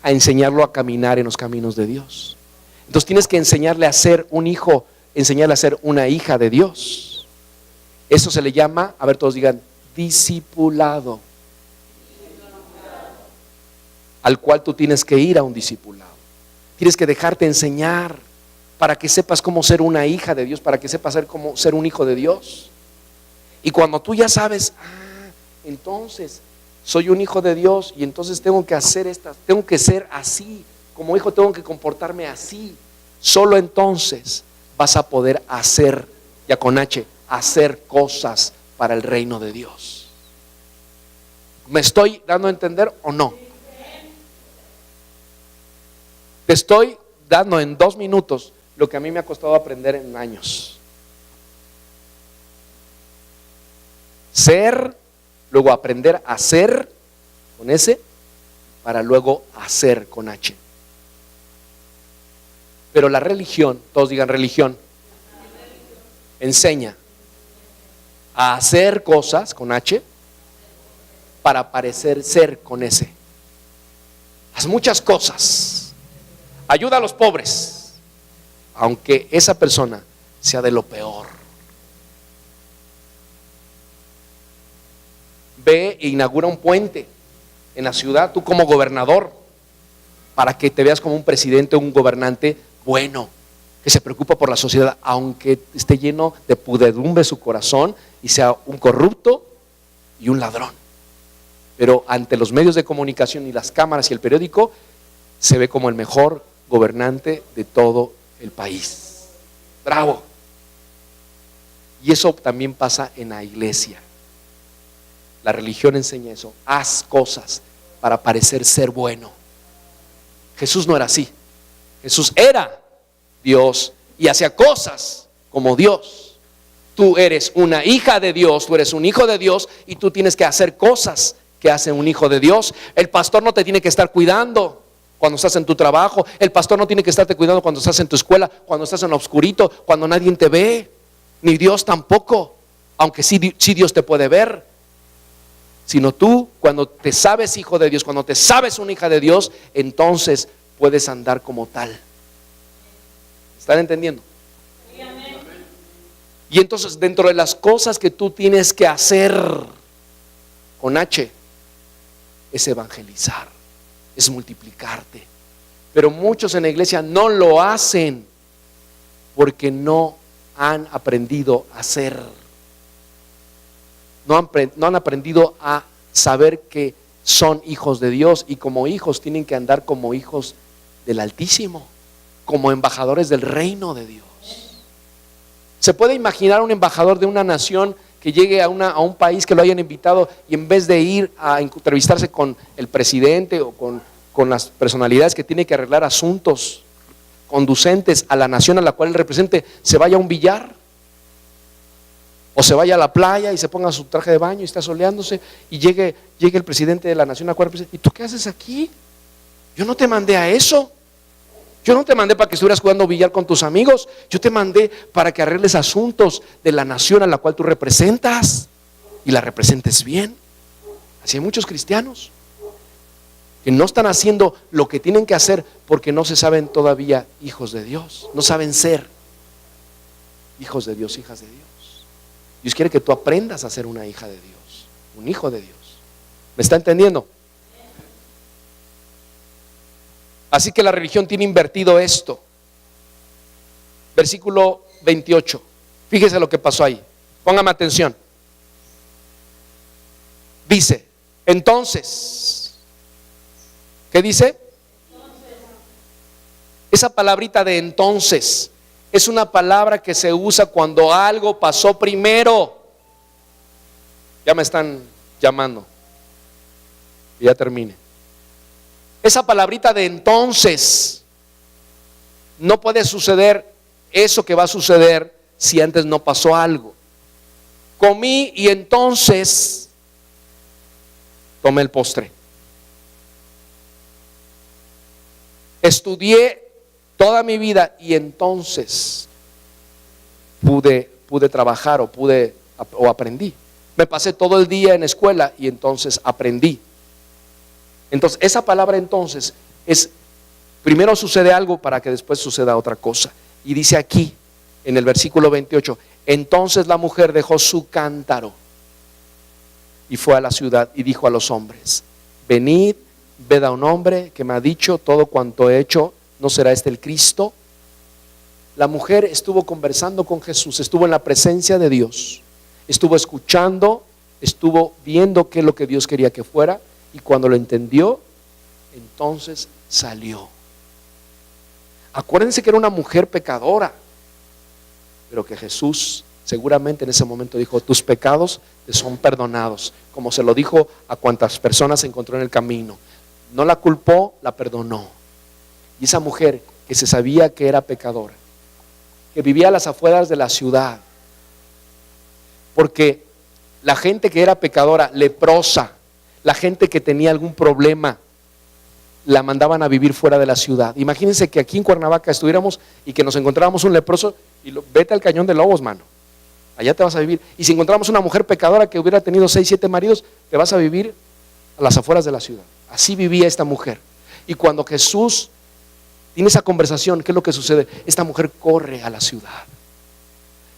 a enseñarlo a caminar en los caminos de Dios. Entonces tienes que enseñarle a ser un hijo, enseñarle a ser una hija de Dios. Eso se le llama, a ver todos digan, discipulado. Al cual tú tienes que ir a un discipulado. Tienes que dejarte enseñar para que sepas cómo ser una hija de Dios, para que sepas cómo ser un hijo de Dios. Y cuando tú ya sabes, entonces soy un hijo de Dios y entonces tengo que hacer tengo que ser así. Como hijo tengo que comportarme así. Solo entonces vas a poder hacer, ya con H, hacer cosas para el reino de Dios. ¿Me estoy dando a entender o no? Te estoy dando en 2 minutos lo que a mí me ha costado aprender en años. Ser, luego aprender a ser con S, para luego hacer con H. Pero la religión, todos digan religión, enseña a hacer cosas con H para parecer ser con ese. Haz muchas cosas. Ayuda a los pobres, aunque esa persona sea de lo peor. Ve e inaugura un puente en la ciudad, tú como gobernador, para que te veas como un presidente, un gobernante bueno, que se preocupa por la sociedad, aunque esté lleno de pudredumbre su corazón y sea un corrupto y un ladrón. Pero ante los medios de comunicación y las cámaras y el periódico, se ve como el mejor gobernante de todo el país. ¡Bravo! Y eso también pasa en la iglesia. La religión enseña eso. Haz cosas para parecer ser bueno. Jesús no era así. Jesús era Dios y hacía cosas como Dios. Tú eres una hija de Dios, tú eres un hijo de Dios y tú tienes que hacer cosas que hace un hijo de Dios. El pastor no te tiene que estar cuidando cuando estás en tu trabajo. El pastor no tiene que estarte cuidando cuando estás en tu escuela, cuando estás en lo oscurito, cuando nadie te ve. Ni Dios tampoco, aunque sí Dios te puede ver. Sino tú, cuando te sabes hijo de Dios, cuando te sabes una hija de Dios, entonces puedes andar como tal. ¿Están entendiendo? Y entonces dentro de las cosas que tú tienes que hacer con H, es evangelizar, es multiplicarte. Pero muchos en la iglesia no lo hacen porque no han aprendido a hacer. No han aprendido a saber que son hijos de Dios y como hijos tienen que andar como hijos del Altísimo, como embajadores del reino de Dios. ¿Se puede imaginar un embajador de una nación que llegue a un país que lo hayan invitado y en vez de ir a entrevistarse con el presidente o con las personalidades que tienen que arreglar asuntos conducentes a la nación a la cual él represente, se vaya a un billar? O se vaya a la playa y se ponga su traje de baño y está soleándose y llegue el presidente de la nación a cual representa. ¿Y tú qué haces aquí? Yo no te mandé a eso. Yo no te mandé para que estuvieras jugando billar con tus amigos. Yo te mandé para que arregles asuntos de la nación a la cual tú representas y la representes bien. Así hay muchos cristianos que no están haciendo lo que tienen que hacer porque no se saben todavía hijos de Dios. No saben ser hijos de Dios, hijas de Dios. Dios quiere que tú aprendas a ser una hija de Dios, un hijo de Dios. ¿Me está entendiendo? Así que la religión tiene invertido esto. Versículo 28. Fíjese lo que pasó ahí. Póngame atención. Dice, entonces, ¿qué dice? Esa palabrita de entonces es una palabra que se usa cuando algo pasó primero. Ya me están llamando. Y ya termine. Esa palabrita de entonces, no puede suceder eso que va a suceder si antes no pasó algo. Comí y entonces tomé el postre. Estudié toda mi vida y entonces pude trabajar o aprendí. Me pasé todo el día en escuela y entonces aprendí. Entonces esa palabra entonces es, primero sucede algo para que después suceda otra cosa. Y dice aquí en el versículo 28, entonces la mujer dejó su cántaro y fue a la ciudad y dijo a los hombres, venid, ved a un hombre que me ha dicho todo cuanto he hecho. ¿No será este el Cristo? La mujer estuvo conversando con Jesús, estuvo en la presencia de Dios, estuvo escuchando, estuvo viendo qué es lo que Dios quería que fuera y cuando lo entendió, entonces salió. Acuérdense que era una mujer pecadora, pero que Jesús seguramente en ese momento dijo, tus pecados te son perdonados, como se lo dijo a cuantas personas se encontró en el camino. No la culpó, la perdonó. Y esa mujer que se sabía que era pecadora, que vivía a las afueras de la ciudad, porque la gente que era pecadora, leprosa, la gente que tenía algún problema, la mandaban a vivir fuera de la ciudad. Imagínense que aquí en Cuernavaca estuviéramos y que nos encontráramos un leproso y vete al Cañón de Lobos, mano. allá te vas a vivir. Y si encontramos una mujer pecadora que hubiera tenido 6, 7 maridos, te vas a vivir a las afueras de la ciudad. Así vivía esta mujer. Y cuando Jesús tiene esa conversación, ¿qué es lo que sucede? Esta mujer corre a la ciudad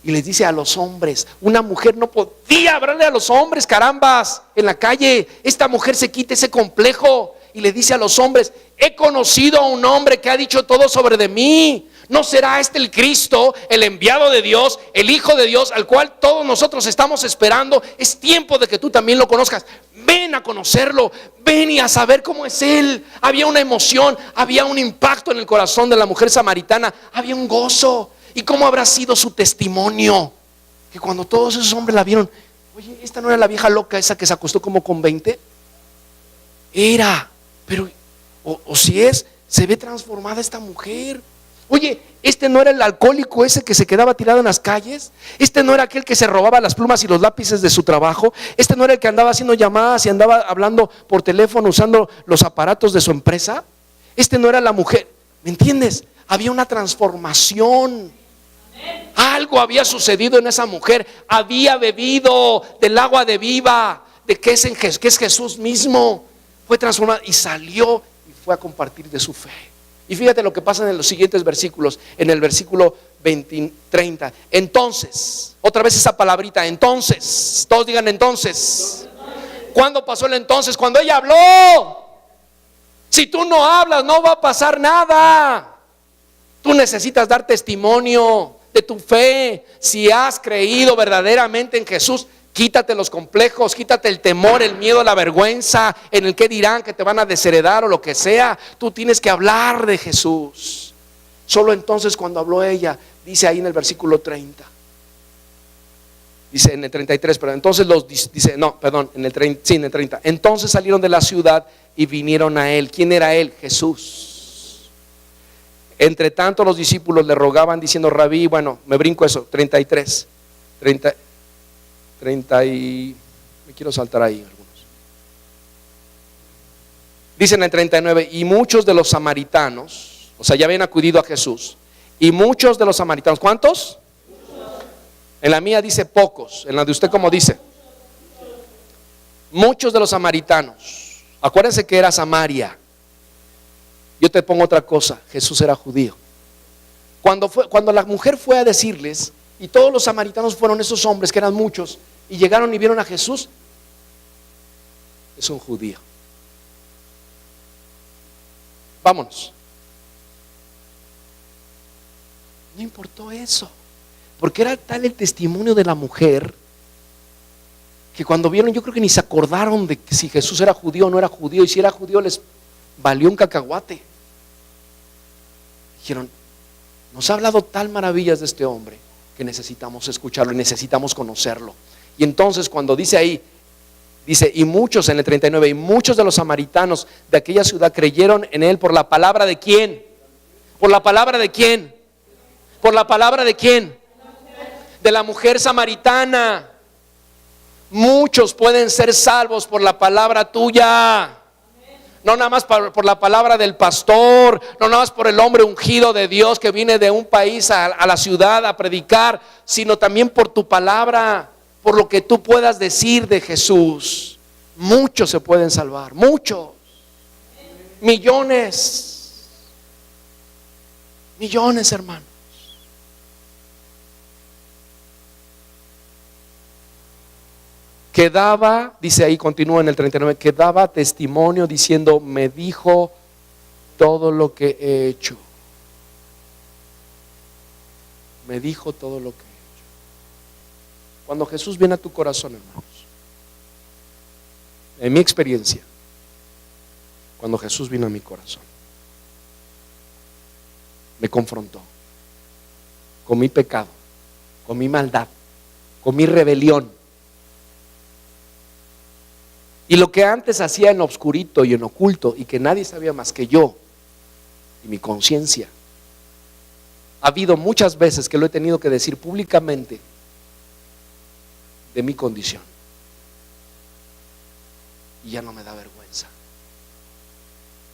y les dice a los hombres, una mujer no podía hablarle a los hombres, carambas, en la calle. Esta mujer se quita ese complejo y le dice a los hombres, he conocido a un hombre que ha dicho todo sobre de mí. ¿No será este el Cristo, el enviado de Dios, el Hijo de Dios, al cual todos nosotros estamos esperando? Es tiempo de que tú también lo conozcas. Ven a conocerlo, ven y a saber cómo es Él. Había una emoción, había un impacto en el corazón de la mujer samaritana, había un gozo. ¿Y cómo habrá sido su testimonio? Que cuando todos esos hombres la vieron, oye, esta no era la vieja loca esa que se acostó como con 20. Era, pero, o si es, se ve transformada esta mujer. Oye, este no era el alcohólico ese que se quedaba tirado en las calles. Este no era aquel que se robaba las plumas y los lápices de su trabajo. Este no era el que andaba haciendo llamadas y andaba hablando por teléfono usando los aparatos de su empresa. Este no era la mujer, ¿me entiendes? Había una transformación. Algo había sucedido en esa mujer. Había bebido del agua de vida, de que es Jesús mismo. Fue transformada y salió y fue a compartir de su fe. Y fíjate lo que pasa en los siguientes versículos. En el versículo 30. Entonces, otra vez esa palabrita, entonces. Todos digan entonces. ¿Cuándo pasó el entonces? Cuando ella habló. Si tú no hablas, no va a pasar nada. Tú necesitas dar testimonio de tu fe. Si has creído verdaderamente en Jesús, quítate los complejos, quítate el temor, el miedo, la vergüenza en el que dirán, que te van a desheredar o lo que sea. Tú tienes que hablar de Jesús. Solo entonces cuando habló ella, dice ahí en el versículo 30. Dice en el 33, pero entonces en el 30, sí, en el 30. Entonces salieron de la ciudad y vinieron a él. ¿Quién era él? Jesús. Entre tanto los discípulos le rogaban diciendo, Rabí, bueno, me brinco eso, 33, 30 y me quiero saltar ahí algunos. Dicen en 39, y muchos de los samaritanos, o sea, ya habían acudido a Jesús, y muchos de los samaritanos, ¿cuántos? En la mía dice pocos, en la de usted ¿cómo dice? Muchos de los samaritanos. Acuérdense que era Samaria. Yo te pongo otra cosa, Jesús era judío. Cuando la mujer fue a decirles, y todos los samaritanos fueron esos hombres que eran muchos, y llegaron y vieron a Jesús, es un judío. Vámonos. No importó eso, porque era tal el testimonio de la mujer que cuando vieron, yo creo que ni se acordaron de que si Jesús era judío o no era judío, y si era judío les valió un cacahuate. Dijeron, nos ha hablado tal maravillas de este hombre que necesitamos escucharlo y necesitamos conocerlo. Y entonces cuando dice ahí, dice, y muchos en el 39, y muchos de los samaritanos de aquella ciudad creyeron en él por la palabra de quién. ¿Por la palabra de quién? ¿Por la palabra de quién? De la mujer samaritana. Muchos pueden ser salvos por la palabra tuya. No nada más por la palabra del pastor, no nada más por el hombre ungido de Dios que viene de un país a la ciudad a predicar, sino también por tu palabra, por lo que tú puedas decir de Jesús. Muchos se pueden salvar, muchos, millones, hermanos. Que daba, dice ahí, continúa en el 39, que daba testimonio diciendo, me dijo todo lo que he hecho. Me dijo todo lo que he hecho. Cuando Jesús viene a tu corazón, hermanos, en mi experiencia, cuando Jesús vino a mi corazón, me confrontó con mi pecado, con mi maldad, con mi rebelión. Y lo que antes hacía en obscurito y en oculto y que nadie sabía más que yo y mi conciencia, ha habido muchas veces que lo he tenido que decir públicamente de mi condición. Y ya no me da vergüenza.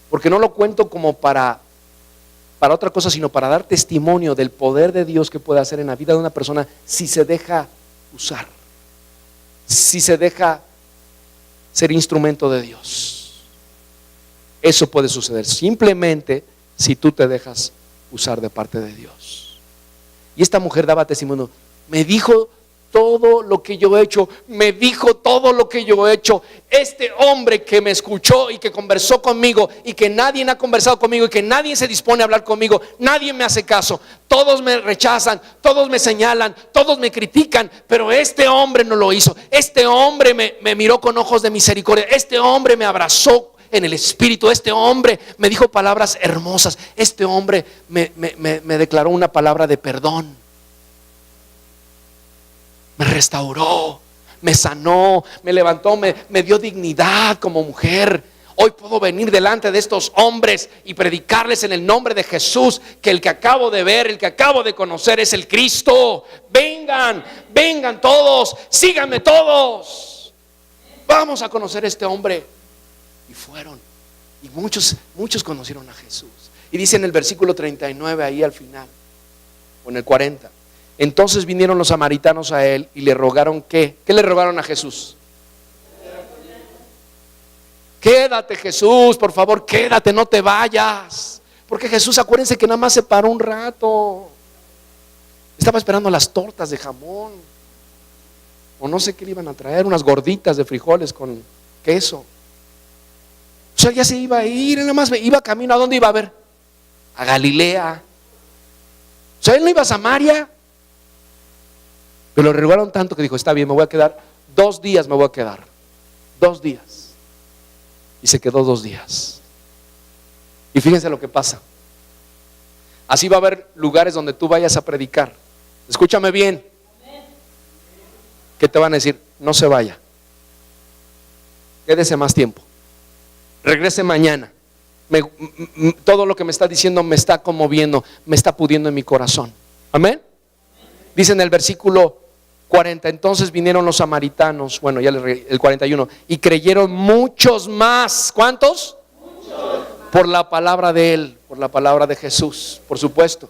Porque no lo cuento como para otra cosa, sino para dar testimonio del poder de Dios que puede hacer en la vida de una persona si se deja usar, si se deja ser instrumento de Dios. Eso puede suceder simplemente si tú te dejas usar de parte de Dios. Y esta mujer daba testimonio, me dijo todo lo que yo he hecho, me dijo todo lo que yo he hecho. Este hombre que me escuchó y que conversó conmigo y que nadie ha conversado conmigo y que nadie se dispone a hablar conmigo, nadie me hace caso, todos me rechazan, todos me señalan, todos me critican, pero este hombre no lo hizo. Este hombre me miró con ojos de misericordia, este hombre me abrazó en el espíritu, este hombre me dijo palabras hermosas, este hombre me declaró una palabra de perdón. Me restauró, me sanó, me levantó, me dio dignidad como mujer. Hoy puedo venir delante de estos hombres y predicarles en el nombre de Jesús que el que acabo de ver, el que acabo de conocer es el Cristo. Vengan, vengan todos, síganme todos. Vamos a conocer a este hombre. Y fueron, y muchos conocieron a Jesús. Y dice en el versículo 39 ahí al final, o en el 40. Entonces vinieron los samaritanos a él y le rogaron ¿qué? ¿Qué le rogaron a Jesús? Quédate, Jesús, por favor, quédate, no te vayas. Porque Jesús, acuérdense que nada más se paró un rato. Estaba esperando las tortas de jamón, o no sé qué le iban a traer, unas gorditas de frijoles con queso. O sea, ya se iba a ir, nada más iba camino. ¿A dónde iba a ver? A Galilea. O sea, él no iba a Samaria. Pero lo rogaron tanto que dijo, está bien, me voy a quedar 2 días, me voy a quedar 2 días. Y se quedó 2 días. Y fíjense lo que pasa. Así va a haber lugares donde tú vayas a predicar. Escúchame bien. Que te van a decir, no se vaya, quédese más tiempo, regrese mañana. Todo lo que me está diciendo me está conmoviendo, me está pudiendo en mi corazón. Amén. Dice en el versículo 40, entonces vinieron los samaritanos, bueno, ya el 41, y creyeron muchos más. ¿Cuántos? Muchos. Por la palabra de él, por la palabra de Jesús, por supuesto.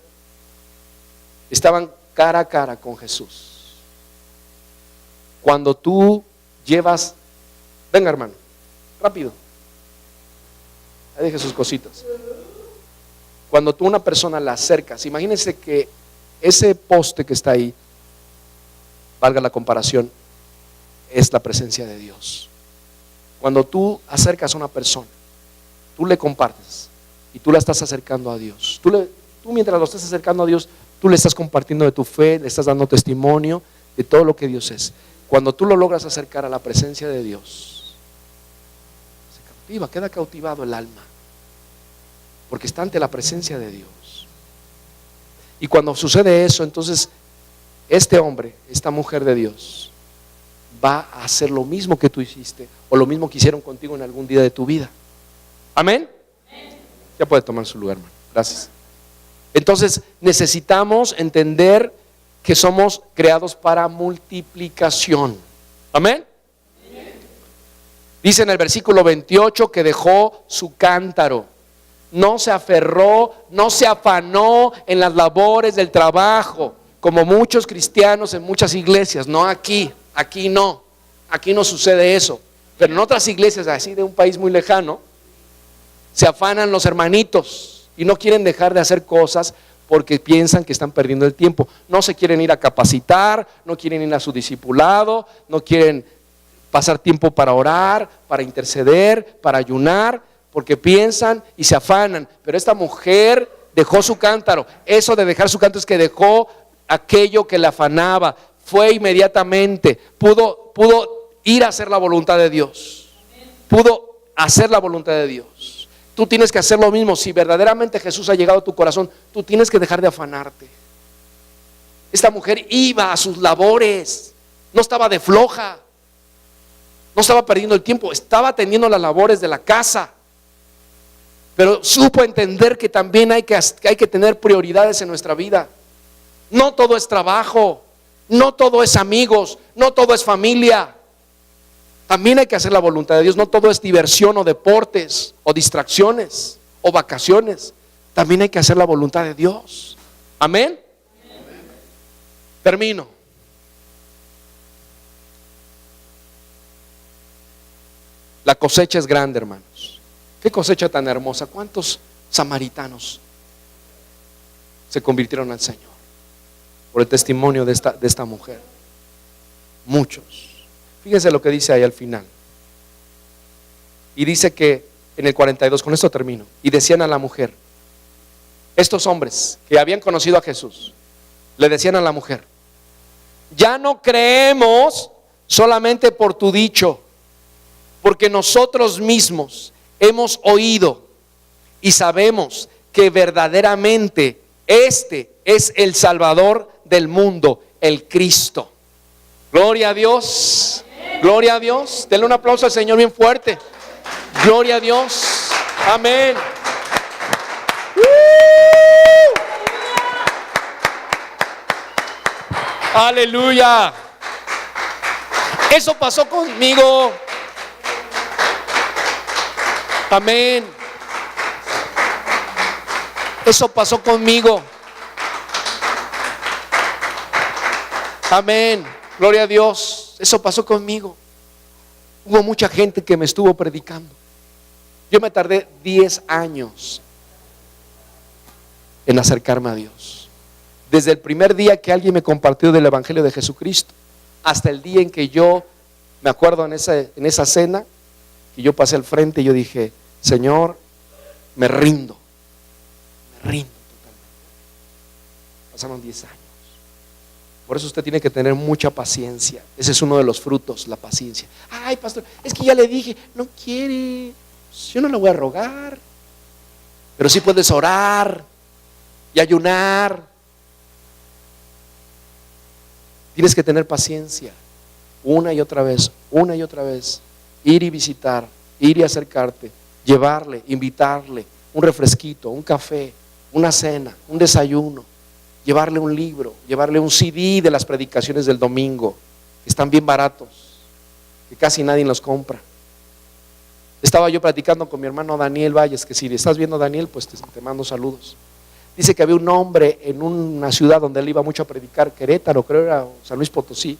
Estaban cara a cara con Jesús. Cuando tú llevas, venga hermano, rápido, ahí deje sus cositas. Cuando tú a una persona la acercas, imagínense que ese poste que está ahí, valga la comparación, es la presencia de Dios. Cuando tú acercas a una persona, tú le compartes y tú la estás acercando a Dios. Tú mientras lo estás acercando a Dios, tú le estás compartiendo de tu fe, le estás dando testimonio de todo lo que Dios es. Cuando tú lo logras acercar a la presencia de Dios, se cautiva, queda cautivado el alma, porque está ante la presencia de Dios. Y cuando sucede eso, entonces este hombre, esta mujer de Dios, va a hacer lo mismo que tú hiciste, o lo mismo que hicieron contigo en algún día de tu vida. Amén. Ya puede tomar su lugar, hermano. Gracias. Entonces necesitamos entender que somos creados para multiplicación. Amén. Dice en el versículo 28 que dejó su cántaro. No se aferró, no se afanó en las labores del trabajo, como muchos cristianos en muchas iglesias. No aquí no sucede eso. Pero en otras iglesias así de un país muy lejano, se afanan los hermanitos y no quieren dejar de hacer cosas porque piensan que están perdiendo el tiempo. No se quieren ir a capacitar, no quieren ir a su discipulado, no quieren pasar tiempo para orar, para interceder, para ayunar, porque piensan y se afanan. Pero esta mujer dejó su cántaro. Eso de dejar su cántaro es que dejó aquello que la afanaba. Fue inmediatamente, pudo ir a hacer la voluntad de Dios. Pudo hacer la voluntad de Dios. Tú tienes que hacer lo mismo. Si verdaderamente Jesús ha llegado a tu corazón, tú tienes que dejar de afanarte. Esta mujer iba a sus labores, no estaba de floja, no estaba perdiendo el tiempo, estaba atendiendo las labores de la casa. Pero supo entender que también hay que tener prioridades en nuestra vida. No todo es trabajo, no todo es amigos, no todo es familia. También hay que hacer la voluntad de Dios. No todo es diversión o deportes o distracciones o vacaciones. También hay que hacer la voluntad de Dios. Amén. Termino. La cosecha es grande, hermanos. Qué cosecha tan hermosa. ¿Cuántos samaritanos se convirtieron al Señor por el testimonio de esta mujer? Muchos. Fíjense lo que dice ahí al final. Y dice que en el 42, con esto termino, y decían a la mujer, estos hombres que habían conocido a Jesús, le decían a la mujer, ya no creemos solamente por tu dicho, porque nosotros mismos hemos oído y sabemos que verdaderamente este es el Salvador del mundo, el Cristo. Gloria a Dios, gloria a Dios. Denle un aplauso al Señor bien fuerte. Gloria a Dios, amén. Aleluya. Eso pasó conmigo. Amén. Eso pasó conmigo. Amén. Gloria a Dios. Eso pasó conmigo. Hubo mucha gente que me estuvo predicando. Yo me tardé 10 años en acercarme a Dios. Desde el primer día que alguien me compartió del Evangelio de Jesucristo, hasta el día en que yo, me acuerdo en esa cena, que yo pasé al frente y yo dije, Señor, me rindo totalmente. Pasaron 10 años. Por eso usted tiene que tener mucha paciencia. Ese es uno de los frutos, la paciencia. Ay, pastor, es que ya le dije, no quiere. Yo no le voy a rogar. Pero sí puedes orar y ayunar. Tienes que tener paciencia. Una y otra vez. Ir y visitar, ir y acercarte, llevarle, invitarle un refresquito, un café, una cena, un desayuno, llevarle un libro, llevarle un CD de las predicaciones del domingo, que están bien baratos, que casi nadie los compra. Estaba yo platicando con mi hermano Daniel Valles, que si estás viendo, Daniel, pues te mando saludos. Dice que había un hombre en una ciudad donde él iba mucho a predicar, Querétaro, creo era San Luis Potosí.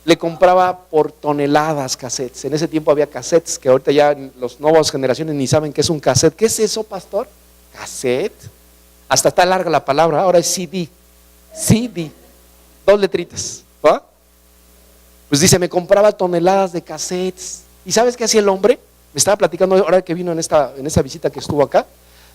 Le compraba por toneladas cassettes. En ese tiempo había cassettes, que ahorita ya las nuevas generaciones ni saben qué es un cassette. ¿Qué es eso, pastor? ¿Cassette? Hasta está larga la palabra, ahora es CD. CD, 2 letritas, ¿va? Pues dice, me compraba toneladas de cassettes. ¿Y sabes qué hacía el hombre? Me estaba platicando ahora que vino en esa visita que estuvo acá.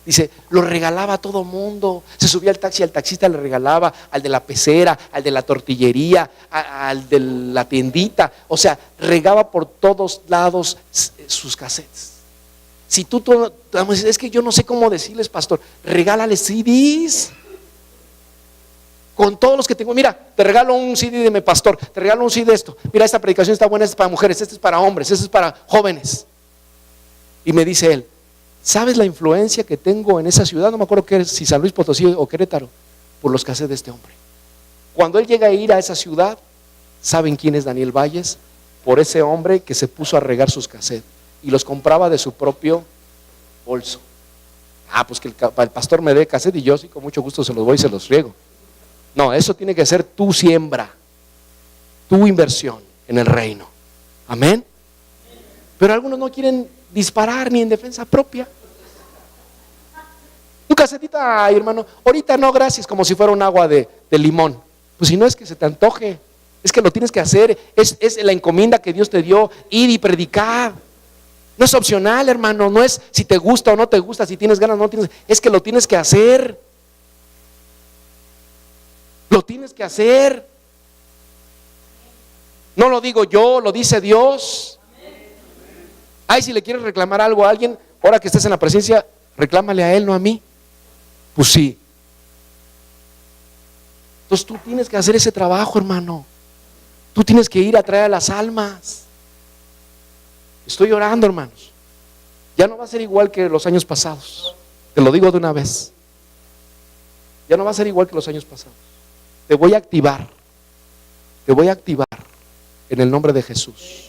Dice, lo regalaba a todo mundo. Se subía al taxi, al taxista le regalaba, al de la pecera, al de la tortillería, al de la tiendita. O sea, regaba por todos lados sus cassettes. Si tú es que yo no sé cómo decirles, pastor, regálales CDs. Con todos los que tengo, mira, te regalo un CD de mi pastor, te regalo un CD de esto. Mira, esta predicación está buena, esta es para mujeres, esta es para hombres, esta es para jóvenes. Y me dice él, ¿sabes la influencia que tengo en esa ciudad? No me acuerdo si San Luis Potosí o Querétaro, por los cassettes de este hombre. Cuando él llega a ir a esa ciudad, ¿saben quién es Daniel Valles? Por ese hombre que se puso a regar sus cassettes y los compraba de su propio bolso. Pues que el pastor me dé cassette y yo sí con mucho gusto se los voy y se los riego. No, eso tiene que ser tu siembra, tu inversión en el reino. Amén. Pero algunos no quieren disparar ni en defensa propia. Un casetita, hermano, ahorita no, gracias, como si fuera un agua de limón. Pues si no es que se te antoje, es que lo tienes que hacer, es la encomienda que Dios te dio, ir y predicar. No es opcional, hermano, no es si te gusta o no te gusta, si tienes ganas o no tienes, es que lo tienes que hacer. Lo tienes que hacer. No lo digo yo, lo dice Dios. Ay, si le quieres reclamar algo a alguien, ahora que estés en la presencia, reclámale a él, no a mí. Pues sí. Entonces tú tienes que hacer ese trabajo, hermano. Tú tienes que ir a traer a las almas. Estoy orando, hermanos. Ya no va a ser igual que los años pasados. Te lo digo de una vez. Ya no va a ser igual que los años pasados. Te voy a activar. Te voy a activar en el nombre de Jesús.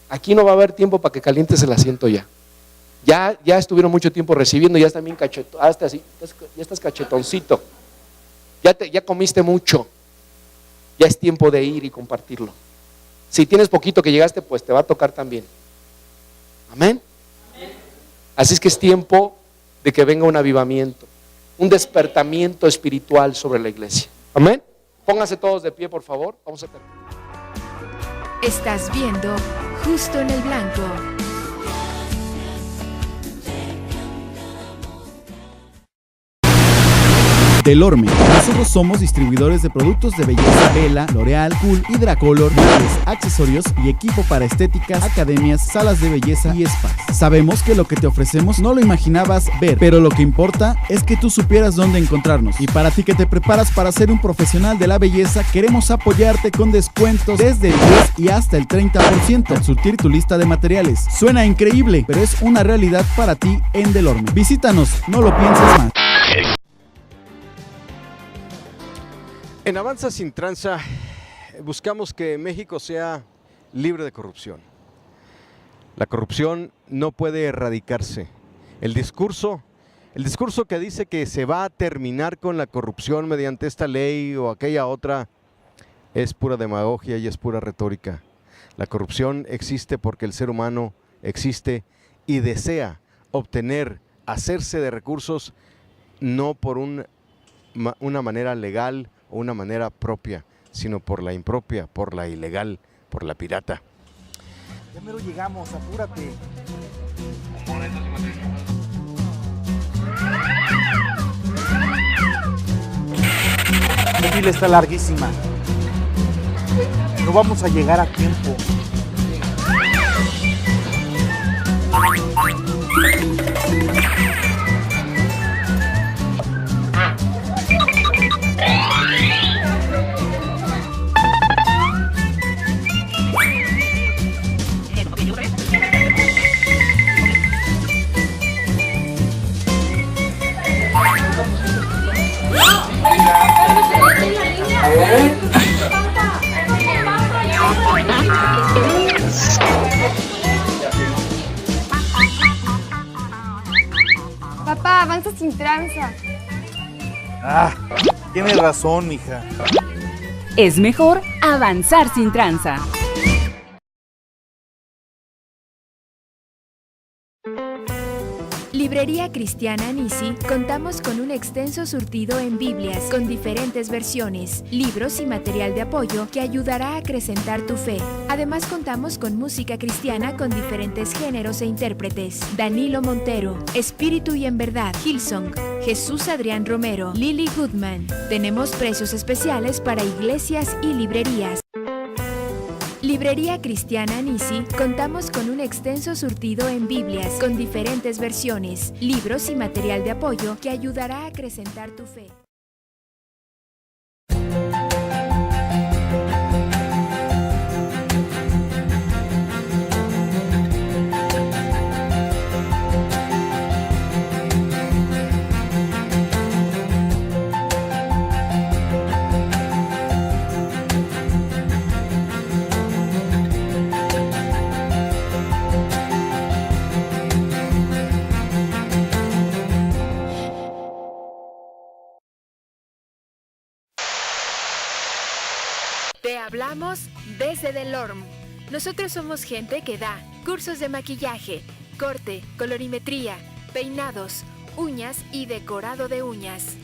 Aquí no va a haber tiempo para que calientes el asiento ya. Ya estuvieron mucho tiempo recibiendo, ya están bien ya estás cachetoncito. Ya comiste mucho. Ya es tiempo de ir y compartirlo. Si tienes poquito que llegaste, pues te va a tocar también. Amén. Así es que es tiempo de que venga un avivamiento, un despertamiento espiritual sobre la iglesia. Amén. Pónganse todos de pie, por favor. Vamos a terminar. Estás viendo Justo en el Blanco. Delorme. Nosotros somos distribuidores de productos de belleza Vela, L'Oreal, Cool, Hidracolor, muebles, accesorios y equipo para estéticas, academias, salas de belleza y spas. Sabemos que lo que te ofrecemos no lo imaginabas ver, pero lo que importa es que tú supieras dónde encontrarnos. Y para ti que te preparas para ser un profesional de la belleza, queremos apoyarte con descuentos desde el 10 y hasta el 30% al surtir tu lista de materiales. Suena increíble, pero es una realidad para ti en Delorme. Visítanos, no lo pienses más. En Avanza Sin Tranza buscamos que México sea libre de corrupción. La corrupción no puede erradicarse. El discurso que dice que se va a terminar con la corrupción mediante esta ley o aquella otra es pura demagogia y es pura retórica. La corrupción existe porque el ser humano existe y desea obtener, hacerse de recursos no por una manera legal o una manera propia, sino por la impropia, por la ilegal, por la pirata. Ya mero llegamos, apúrate. La fila está larguísima. No vamos a llegar a tiempo. Papá, avanza sin tranza. Ah, tienes razón, mija. Es mejor avanzar sin tranza. Librería Cristiana Nisi contamos con un extenso surtido en Biblias con diferentes versiones, libros y material de apoyo que ayudará a acrecentar tu fe. Además contamos con música cristiana con diferentes géneros e intérpretes. Danilo Montero, Espíritu y en Verdad, Hillsong, Jesús Adrián Romero, Lily Goodman. Tenemos precios especiales para iglesias y librerías. Librería Cristiana Nisi contamos con un extenso surtido en Biblias con diferentes versiones, libros y material de apoyo que ayudará a acrecentar tu fe. Te hablamos desde Delorme. Nosotros somos gente que da cursos de maquillaje, corte, colorimetría, peinados, uñas y decorado de uñas.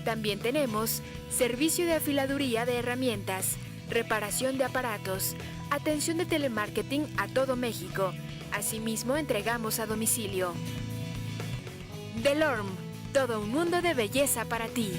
También tenemos servicio de afiladuría de herramientas, reparación de aparatos, atención de telemarketing a todo México. Asimismo, entregamos a domicilio. Delorme, todo un mundo de belleza para ti.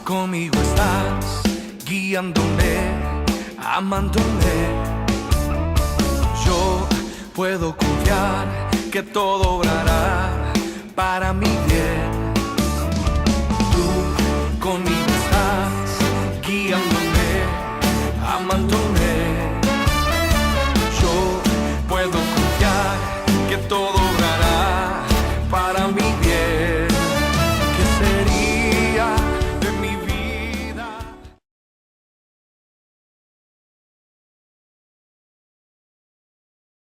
Conmigo estás guiándome, amándome. Yo puedo confiar que todo obrará para mi bien.